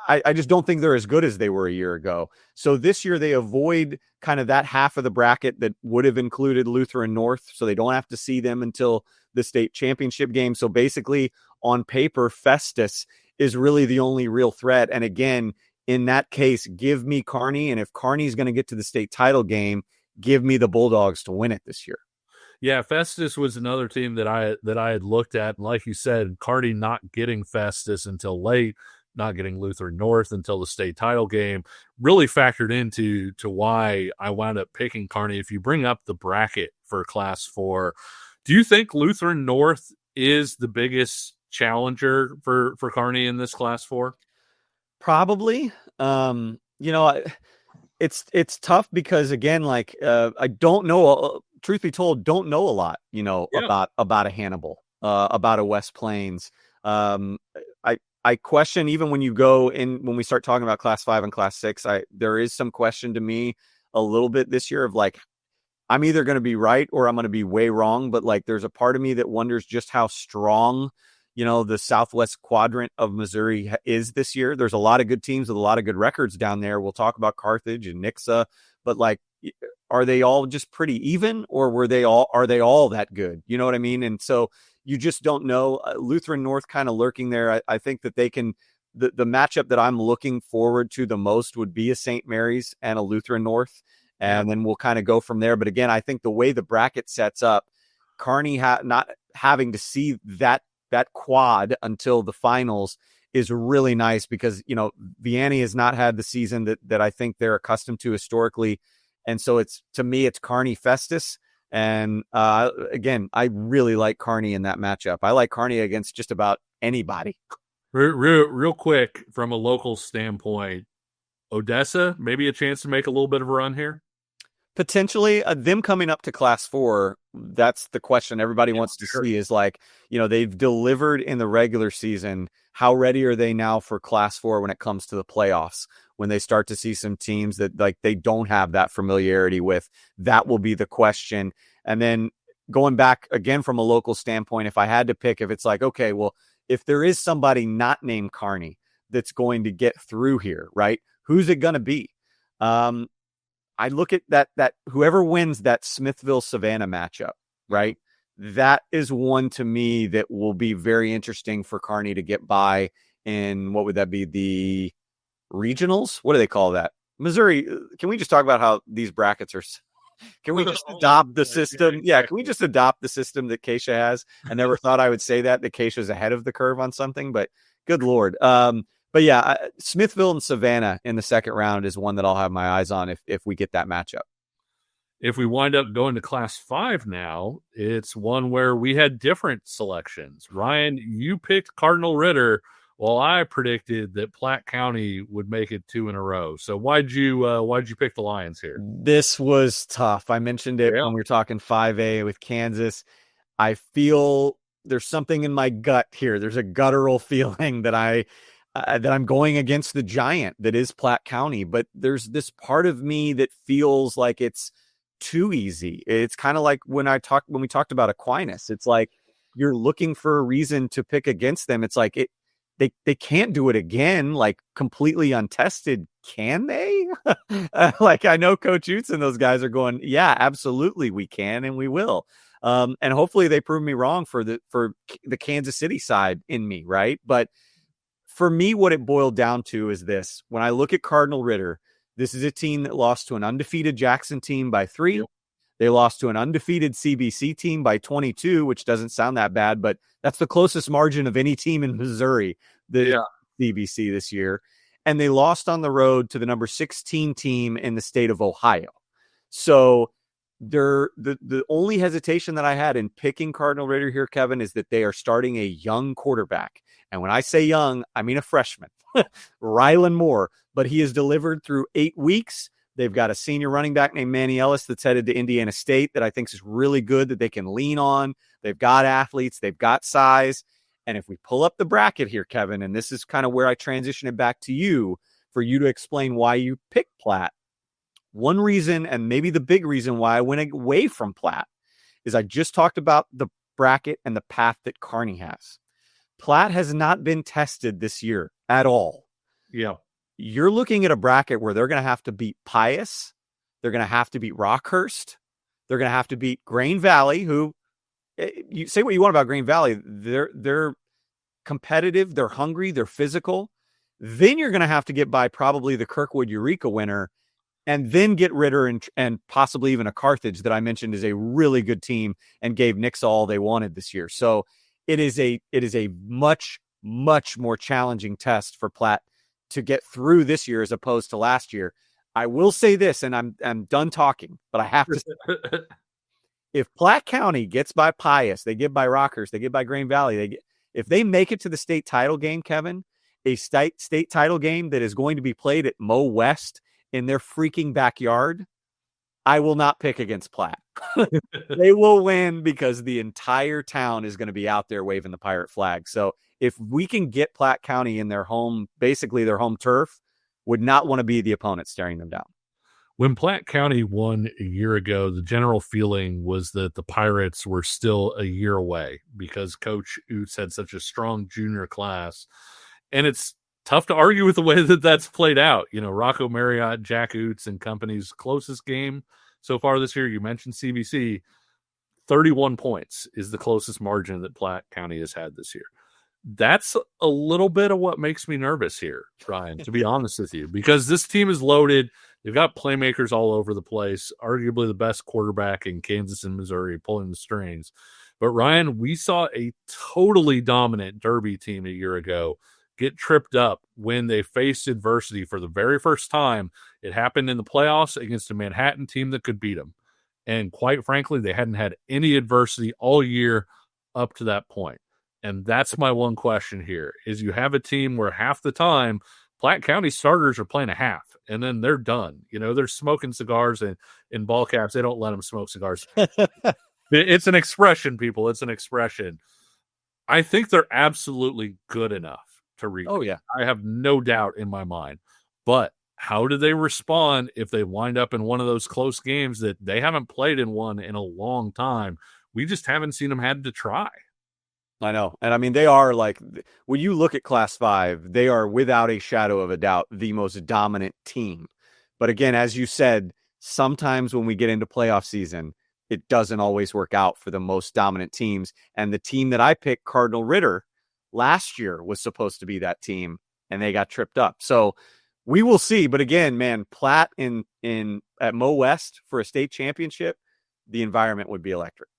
I just don't think they're as good as they were a year ago. So this year they avoid kind of that half of the bracket that would have included Lutheran North. So they don't have to see them until the state championship game. So basically on paper, Festus is really the only real threat. And again, in that case, give me Kearney. And if Kearney is going to get to the state title game, give me the Bulldogs to win it this year. Yeah, Festus was another team that I had looked at. And like you said, Kearney not getting Festus until late, not getting Lutheran North until the state title game, really factored into why I wound up picking Kearney. If you bring up the bracket for Class 4, do you think Lutheran North is the biggest challenger for Kearney in this Class 4? Probably. It's tough because, again, like I don't know. Truth be told, don't know a lot, about a Hannibal, about a West Plains. I question, even when you go in, when we start talking about Class 5 and Class 6, there is some question to me a little bit this year of like, I'm either going to be right or I'm going to be way wrong. But like, there's a part of me that wonders just how strong, the Southwest quadrant of Missouri is this year. There's a lot of good teams with a lot of good records down there. We'll talk about Carthage and Nixa, but like, are they all just pretty even, or are they all that good? You know what I mean? And so you just don't know. Lutheran North kind of lurking there. I think that they can, the matchup that I'm looking forward to the most would be a St. Mary's and a Lutheran North. And then we'll kind of go from there. But again, I think the way the bracket sets up, Kearney not having to see that quad until the finals is really nice because, Vianney has not had the season that I think they're accustomed to historically. And so to me, it's Kearney Festus. And again, I really like Kearney in that matchup. I like Kearney against just about anybody. Real quick, from a local standpoint, Odessa, maybe a chance to make a little bit of a run here? Potentially, them coming up to Class 4, that's the question everybody wants to see is like, they've delivered in the regular season. How ready are they now for Class 4 when it comes to the playoffs? When they start to see some teams that like they don't have that familiarity with, that will be the question. And then going back again from a local standpoint, if I had to pick, if it's like, okay, well, if there is somebody not named Kearney that's going to get through here, right? Who's it going to be? I look at that whoever wins that Smithville-Savannah matchup, right? That is one to me that will be very interesting for Kearney to get by in, what would that be? The regionals? What do they call that? Missouri. Can we just talk about how these brackets are? Can we just adopt the system? Yeah. Can we just adopt the system that Keisha has? I never thought I would say that Keisha's ahead of the curve on something, but good Lord. But yeah, Smithville and Savannah in the second round is one that I'll have my eyes on if we get that matchup. If we wind up going to Class 5 now, it's one where we had different selections. Ryan, you picked Cardinal Ritter, while I predicted that Platte County would make it 2 in a row. So why'd you pick the Lions here? This was tough. I mentioned it when we were talking 5A with Kansas. I feel there's something in my gut here. There's a guttural feeling that I'm going against the giant that is Platte County, but there's this part of me that feels like it's too easy. It's kind of like when we talked about Aquinas. It's like you're looking for a reason to pick against them. It's like they can't do it again, like completely untested. Can they? Like I know Coach Utes and those guys are going, yeah, absolutely, we can and we will. And hopefully they prove me wrong for the Kansas City side in me, right? But for me, what it boiled down to is this. When I look at Cardinal Ritter, this is a team that lost to an undefeated Jackson team by 3. Yep. They lost to an undefeated CBC team by 22, which doesn't sound that bad, but that's the closest margin of any team in Missouri, the CBC this year. And they lost on the road to the number 16 team in the state of Ohio. So the only hesitation that I had in picking Cardinal Ritter here, Kevin, is that they are starting a young quarterback. And when I say young, I mean a freshman, Rylan Moore, but he has delivered through 8 weeks. They've got a senior running back named Manny Ellis that's headed to Indiana State that I think is really good that they can lean on. They've got athletes. They've got size. And if we pull up the bracket here, Kevin, and this is kind of where I transition it back to you for you to explain why you picked Platt. One reason, and maybe the big reason why I went away from Platt, is I just talked about the bracket and the path that Kearney has. Platt has not been tested this year at all. Yeah. You're looking at a bracket where they're going to have to beat Pius. They're going to have to beat Rockhurst. They're going to have to beat Grain Valley, who, you say what you want about Grain Valley. They're competitive. They're hungry. They're physical. Then you're going to have to get by probably the Kirkwood Eureka winner, and then get Ritter and possibly even a Carthage that I mentioned is a really good team and gave Nixa all they wanted this year. So it is a much, much more challenging test for Platt to get through this year as opposed to last year. I will say this, and I'm done talking, but I have to say, if Platte County gets by Pius, they get by Rockhurst, they get by Grain Valley, if they make it to the state title game, Kevin, a state title game that is going to be played at Mo West in their freaking backyard, I will not pick against Platt. They will win because the entire town is going to be out there waving the pirate flag. So if we can get Platte County in their home, basically their home turf, would not want to be the opponent staring them down. When Platte County won a year ago, the general feeling was that the Pirates were still a year away because Coach Oots had such a strong junior class. And it's tough to argue with the way that that's played out. You know, Rocco Marriott, Jack Oots, and company's closest game so far this year, you mentioned CBC, 31 points is the closest margin that Platte County has had this year. That's a little bit of what makes me nervous here, Ryan, to be honest with you, because this team is loaded. They've got playmakers all over the place, arguably the best quarterback in Kansas and Missouri pulling the strings. But, Ryan, we saw a totally dominant Derby team a year ago get tripped up when they faced adversity for the very first time. It happened in the playoffs against a Manhattan team that could beat them. And quite frankly, they hadn't had any adversity all year up to that point. And that's my one question here is you have a team where half the time Platte County starters are playing a half and then they're done. You know, they're smoking cigars and in ball caps. They don't let them smoke cigars. It's an expression, people. It's an expression. I think they're absolutely good enough to reach. Oh, yeah. I have no doubt in my mind. But how do they respond if they wind up in one of those close games that they haven't played in one in a long time? We just haven't seen them had to try. I know. And I mean, they are like, when you look at Class 5, they are without a shadow of a doubt the most dominant team. But again, as you said, sometimes when we get into playoff season, it doesn't always work out for the most dominant teams. And the team that I picked, Cardinal Ritter, last year was supposed to be that team, and they got tripped up. So we will see. But again, man, Platt at Mo West for a state championship, the environment would be electric.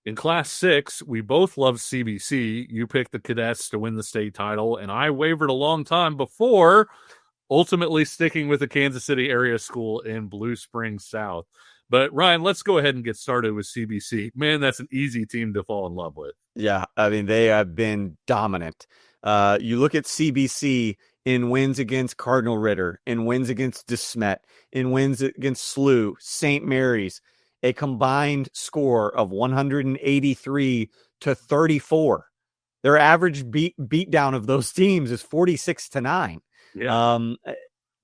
In Class 6, we both love CBC. You picked the Cadets to win the state title, and I wavered a long time before ultimately sticking with the Kansas City area school in Blue Springs South. But, Ryan, let's go ahead and get started with CBC. Man, that's an easy team to fall in love with. Yeah, I mean, they have been dominant. You look at CBC in wins against Cardinal Ritter, in wins against DeSmet, in wins against SLU, St. Mary's, a combined score of 183-34. Their average beat down of those teams is 46-9. Yeah.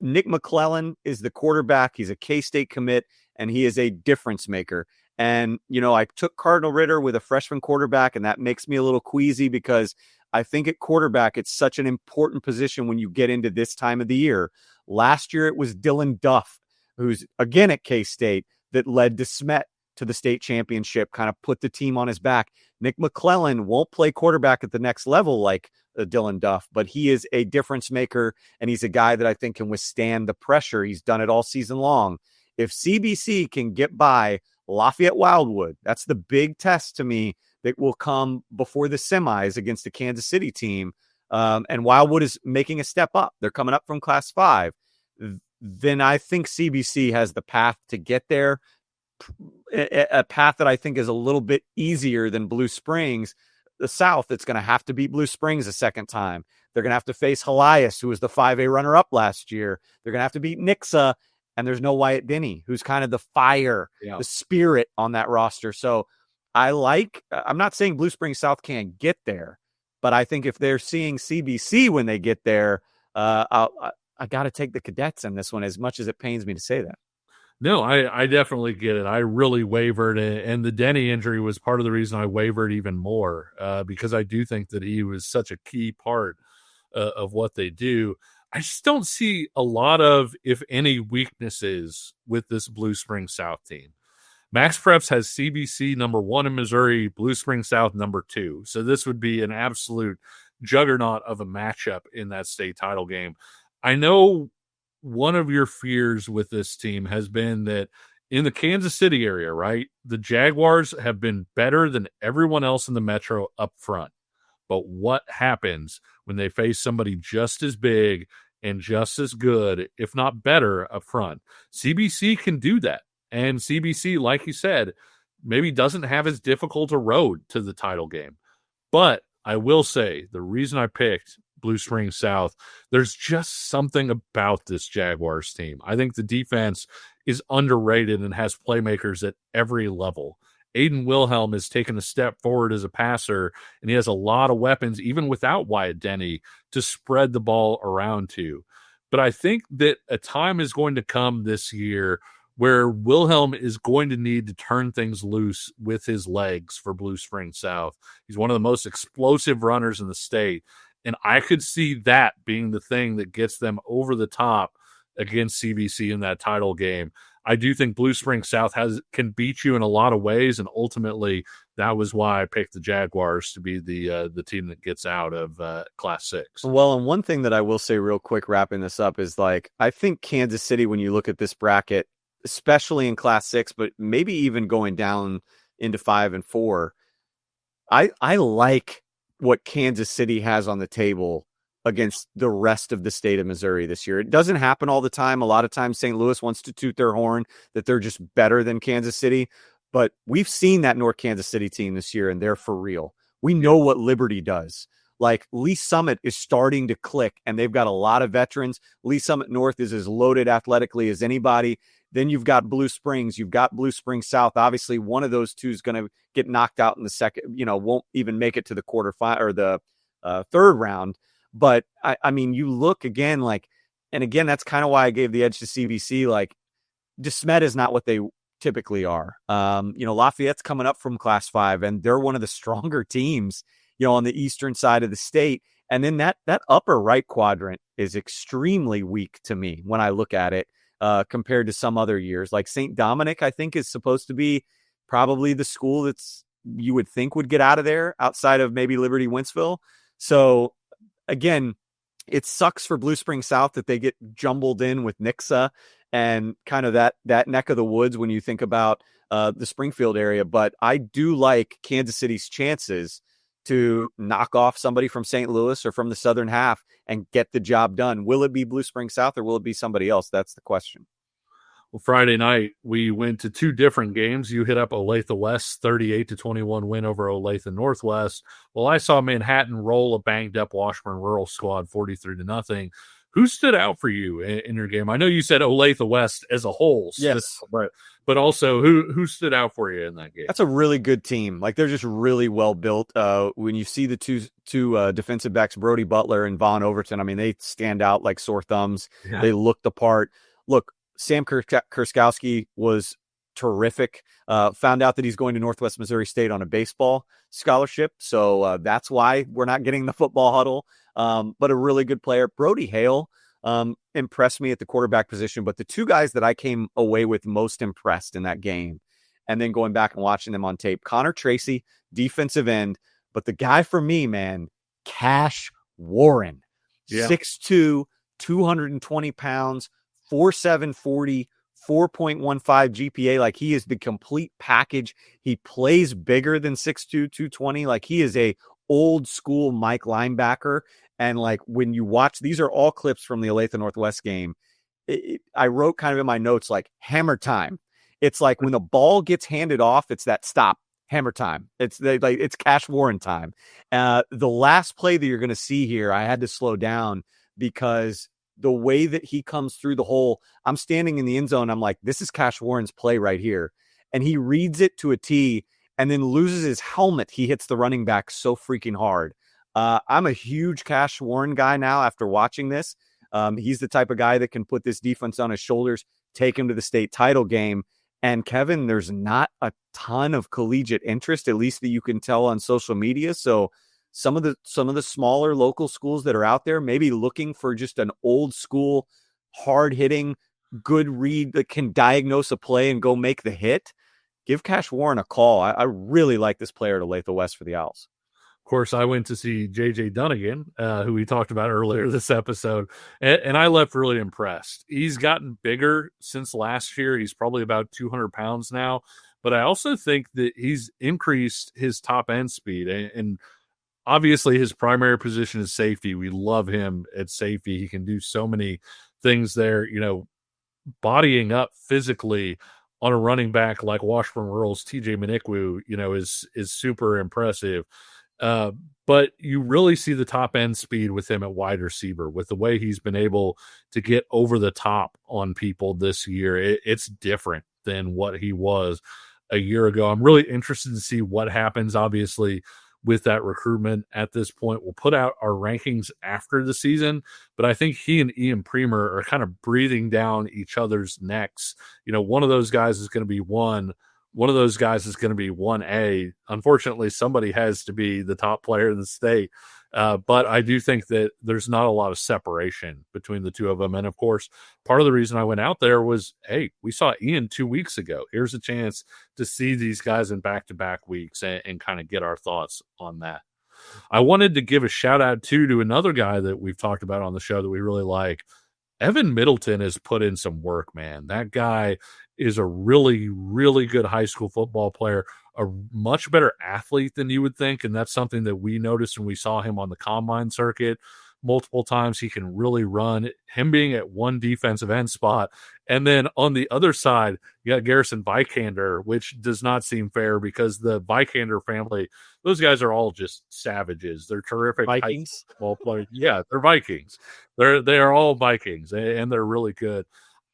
Nick McClellan is the quarterback. He's a K-State commit, and he is a difference maker. And, you know, I took Cardinal Ritter with a freshman quarterback, and that makes me a little queasy because I think at quarterback, it's such an important position when you get into this time of the year. Last year, it was Dylan Duff, who's, again, at K-State, that led DeSmet to the state championship, kind of put the team on his back. Nick McClellan won't play quarterback at the next level like Dylan Duff, but he is a difference maker, and he's a guy that I think can withstand the pressure. He's done it all season long. If CBC can get by Lafayette Wildwood, that's the big test to me that will come before the semis against the Kansas City team. And Wildwood is making a step up. They're coming up from Class 5. Then I think CBC has the path to get there. a path that I think is a little bit easier than Blue Springs. The South, it's going to have to beat Blue Springs a second time. They're going to have to face Helias, who was the 5A runner-up last year. They're going to have to beat Nixa, and there's no Wyatt Denny, who's kind of the fire, the spirit on that roster. So I'm not saying Blue Springs South can't get there, but I think if they're seeing CBC when they get there, I got to take the Cadets in this one, as much as it pains me to say that. No, I definitely get it. I really wavered, and the Denny injury was part of the reason I wavered even more, because I do think that he was such a key part of what they do. I just don't see a lot of, if any, weaknesses with this Blue Springs South team. Max Preps has CBC number 1 in Missouri, Blue Springs South number 2. So this would be an absolute juggernaut of a matchup in that state title game. I know one of your fears with this team has been that in the Kansas City area, right, the Jaguars have been better than everyone else in the Metro up front. But what happens when they face somebody just as big and just as good, if not better, up front? CBC can do that. And CBC, like you said, maybe doesn't have as difficult a road to the title game. But I will say, the reason I picked Blue Springs South, there's just something about this Jaguars team. I think the defense is underrated and has playmakers at every level. Aiden Wilhelm has taken a step forward as a passer, and he has a lot of weapons, even without Wyatt Denny, to spread the ball around to. But I think that a time is going to come this year where Wilhelm is going to need to turn things loose with his legs for Blue Springs South. He's one of the most explosive runners in the state, and I could see that being the thing that gets them over the top against CBC in that title game. I do think Blue Springs South can beat you in a lot of ways, and ultimately that was why I picked the Jaguars to be the team that gets out of Class 6. Well, and one thing that I will say real quick wrapping this up is, like, I think Kansas City, when you look at this bracket, especially in Class 6, but maybe even going down into 5 and 4, I like what Kansas City has on the table against the rest of the state of Missouri this year. It doesn't happen all the time. A lot of times St. Louis wants to toot their horn that they're just better than Kansas City, but we've seen that North Kansas City team this year, and they're for real. We know what Liberty does. Like, Lee Summit is starting to click, and they've got a lot of veterans. Lee Summit North is as loaded athletically as anybody. Then you've got Blue Springs. You've got Blue Springs South. Obviously, one of those two is going to get knocked out in the second, won't even make it to the quarterfinal or the third round. But I mean, you look again, like, and again, that's kind of why I gave the edge to CBC. Like, DeSmet is not what they typically are. Lafayette's coming up from Class 5, and they're one of the stronger teams, on the eastern side of the state. And then that upper right quadrant is extremely weak to me when I look at it compared to some other years. Like St. Dominic, I think, is supposed to be probably the school that's you would think would get out of there outside of maybe Liberty Wentzville. So again, it sucks for Blue Springs South that they get jumbled in with Nixa and kind of that neck of the woods when you think about the Springfield area. But I do like Kansas City's chances to knock off somebody from St. Louis or from the southern half and get the job done. Will it be Blue Springs South or will it be somebody else? That's the question. Well, Friday night, we went to two different games. You hit up Olathe West 38-21 win over Olathe Northwest. Well, I saw Manhattan roll a banged-up Washburn Rural squad 43-0. Who stood out for you in your game? I know you said Olathe West as a whole. Yes. But also, who stood out for you in that game? That's a really good team. Like, they're just really well built. When you see the two defensive backs, Brody Butler and Vaughn Overton, I mean, they stand out like sore thumbs. Yeah. They look the part. Look, Sam Kurskowski was terrific. Found out that he's going to Northwest Missouri State on a baseball scholarship. So that's why we're not getting the football huddle. But a really good player. Brody Hale impressed me at the quarterback position. But the two guys that I came away with most impressed in that game, and then going back and watching them on tape, Connor Tracy, defensive end. But the guy for me, man, Cash Warren, 6'2", 220 pounds, 4.740, 4.15 GPA. Like, he is the complete package. He plays bigger than 6'2", 220. Like, he is a old school Mike linebacker. And like, when you watch, these are all clips from the Olathe Northwest game. I wrote kind of in my notes, like, hammer time. It's like when the ball gets handed off, it's that stop, hammer time. It's Cash Warren time. The last play that you're going to see here, I had to slow down because the way that he comes through the hole, I'm standing in the end zone. I'm like, this is Cash Warren's play right here. And he reads it to a T and then loses his helmet. He hits the running back so freaking hard. I'm a huge Cash Warren guy now after watching this. He's the type of guy that can put this defense on his shoulders, take him to the state title game. And Kevin, there's not a ton of collegiate interest, at least that you can tell on social media. So some of the smaller local schools that are out there, maybe looking for just an old school, hard hitting, good read that can diagnose a play and go make the hit. Give Cash Warren a call. I really like this player to Lathrop West for the Owls. Of course, I went to see J.J. Dunnigan, who we talked about earlier this episode, and I left really impressed. He's gotten bigger since last year. He's probably about 200 pounds now, but I also think that he's increased his top end speed, and obviously his primary position is safety. We love him at safety. He can do so many things there, bodying up physically on a running back like Washburn Rural's TJ Manikwu, is super impressive. But you really see the top end speed with him at wide receiver, with the way he's been able to get over the top on people this year. It's different than what he was a year ago. I'm really interested to see what happens, obviously, with that recruitment at this point. We'll put out our rankings after the season, but I think he and Ian Premer are kind of breathing down each other's necks. One of those guys is going to be one of those guys is going to be 1A. Unfortunately, somebody has to be the top player in the state. But I do think that there's not a lot of separation between the two of them. And of course, part of the reason I went out there was, hey, we saw Ian 2 weeks ago. Here's a chance to see these guys in back-to-back weeks and kind of get our thoughts on that. I wanted to give a shout out to another guy that we've talked about on the show that we really like. Evan Middleton has put in some work, man. That guy is a really, really good high school football player, a much better athlete than you would think. And that's something that we noticed when we saw him on the combine circuit multiple times. He can really run, him being at one defensive end spot. And then on the other side, you got Garrison Vikander, which does not seem fair because the Vikander family, those guys are all just savages. They're terrific Vikings football players. Yeah, they're Vikings. They are all Vikings, and they're really good.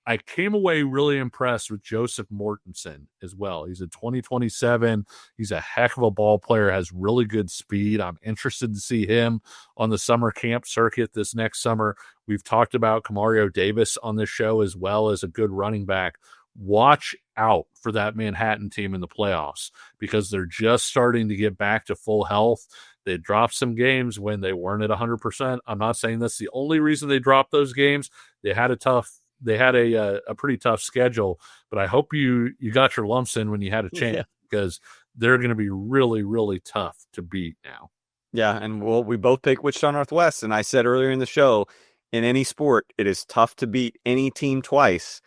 I came away really impressed with Joseph Mortensen as well. He's a 2027. He's a heck of a ball player, has really good speed. I'm interested to see him on the summer camp circuit this next summer. We've talked about Kamario Davis on this show as well as a good running back. Watch out for that Manhattan team in the playoffs because they're just starting to get back to full health. They dropped some games when they weren't at 100%. I'm not saying that's the only reason they dropped those games. They had a pretty tough schedule, but I hope you got your lumps in when you had a chance because they're going to be really, really tough to beat now. Yeah, and we both pick Wichita Northwest, and I said earlier in the show, in any sport, it is tough to beat any team twice.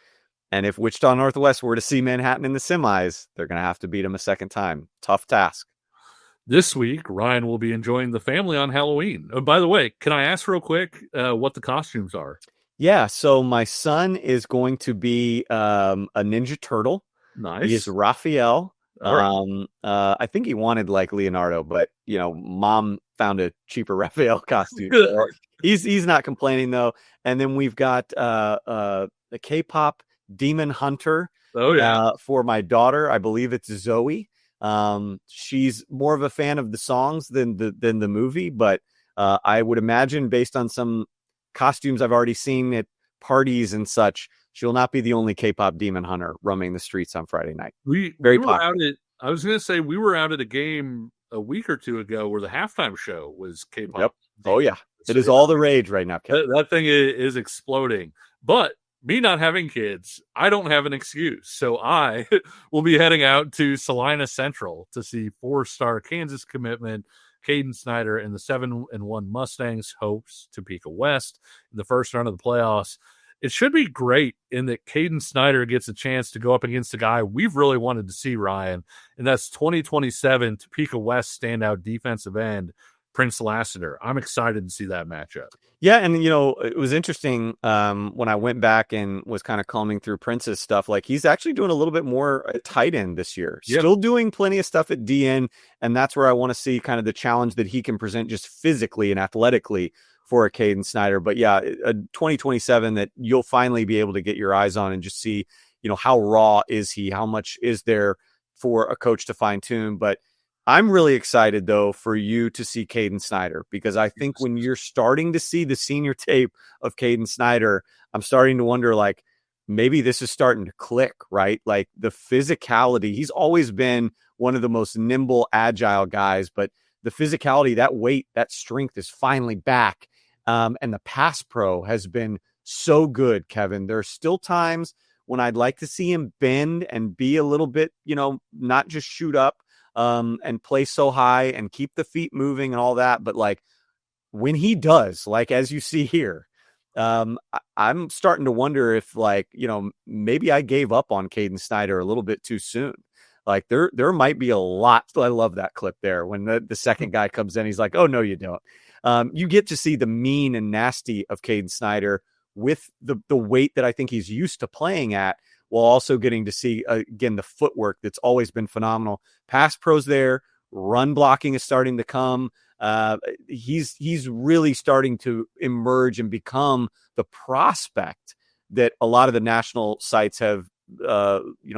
And if Wichita Northwest were to see Manhattan in the semis, they're going to have to beat them a second time. Tough task. This week, Ryan will be enjoying the family on Halloween. Oh, by the way, can I ask real quick what the costumes are? Yeah, so my son is going to be a Ninja Turtle. Nice. He is Raphael. Right. I think he wanted like Leonardo, but Mom found a cheaper Raphael costume. So he's not complaining though. And then we've got the K-pop Demon Hunter. Oh yeah. For my daughter, I believe it's Zoe. She's more of a fan of the songs than the movie, but I would imagine based on some costumes I've already seen at parties and such, she'll not be the only K-pop demon hunter roaming the streets on Friday night. We were out at, I was going to say we were out at a game a week or two ago where the halftime show was K-pop. Yep. Oh yeah, it is all the rage right now. That thing is exploding. But me not having kids, I don't have an excuse. So I will be heading out to Salina Central to see 4-star Kansas commitment Caden Snyder and the 7-1 Mustangs hosts Topeka West in the first round of the playoffs. It should be great in that Caden Snyder gets a chance to go up against a guy we've really wanted to see, Ryan, and that's 2027 Topeka West standout defensive end Prince Lassiter. I'm excited to see that matchup. Yeah, and it was interesting when I went back and was kind of combing through Prince's stuff. Like, he's actually doing a little bit more at tight end this year. Yep. Still doing plenty of stuff at DN, and that's where I want to see kind of the challenge that he can present just physically and athletically for a Caden Snyder. But yeah, a 2027 that you'll finally be able to get your eyes on and just see, how raw is he? How much is there for a coach to fine tune? But I'm really excited, though, for you to see Caden Snyder, because I think when you're starting to see the senior tape of Caden Snyder, I'm starting to wonder, like, maybe this is starting to click, right? Like, the physicality, he's always been one of the most nimble, agile guys, but the physicality, that weight, that strength is finally back. And the pass pro has been so good, Kevin. There are still times when I'd like to see him bend and be a little bit, not just shoot up. And play so high and keep the feet moving and all that. But like, when he does, like, as you see here, I'm starting to wonder if, like, maybe I gave up on Caden Snyder a little bit too soon. Like, there might be a lot. I love that clip there when the second guy comes in, he's like, oh, no, you don't. You get to see the mean and nasty of Caden Snyder with the weight that I think he's used to playing at, while also getting to see, again, the footwork that's always been phenomenal. Pass pros there, run blocking is starting to come. He's really starting to emerge and become the prospect that a lot of the national sites have,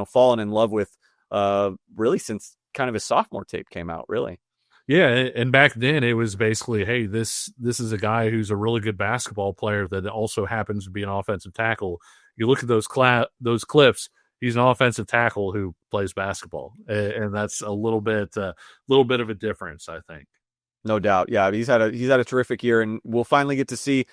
fallen in love with, really since kind of his sophomore tape came out, really. Yeah, and back then it was basically, hey, this is a guy who's a really good basketball player that also happens to be an offensive tackle. You look at those clips, he's an offensive tackle who plays basketball, and that's a little bit of a difference, I think. No doubt. Yeah, he's had a terrific year, and we'll finally get to see,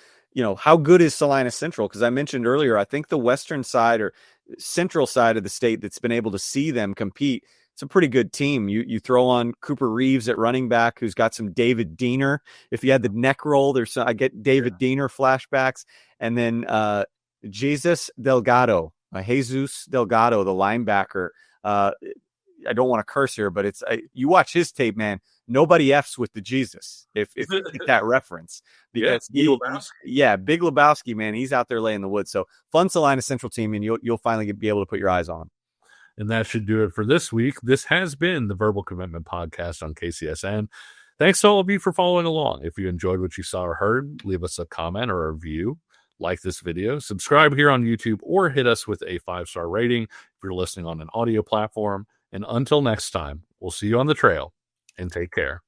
how good is Salina Central? Because I mentioned earlier, I think the western side or central side of the state that's been able to see them compete, it's a pretty good team. You throw on Cooper Reeves at running back, who's got some David Diener. If you had the neck roll, I get David Diener flashbacks, and then Jesus Delgado, the linebacker. I don't want to curse here, but you watch his tape, man. Nobody F's with the Jesus, if you get that reference. Because Big Lebowski, man, he's out there laying the wood. So fun Salina Central team, and you'll finally be able to put your eyes on. And that should do it for this week. This has been the Verbal Commitment Podcast on KCSN. Thanks to all of you for following along. If you enjoyed what you saw or heard, leave us a comment or a review. Like this video, subscribe here on YouTube, or hit us with a 5-star rating if you're listening on an audio platform. And until next time, we'll see you on the trail, and take care.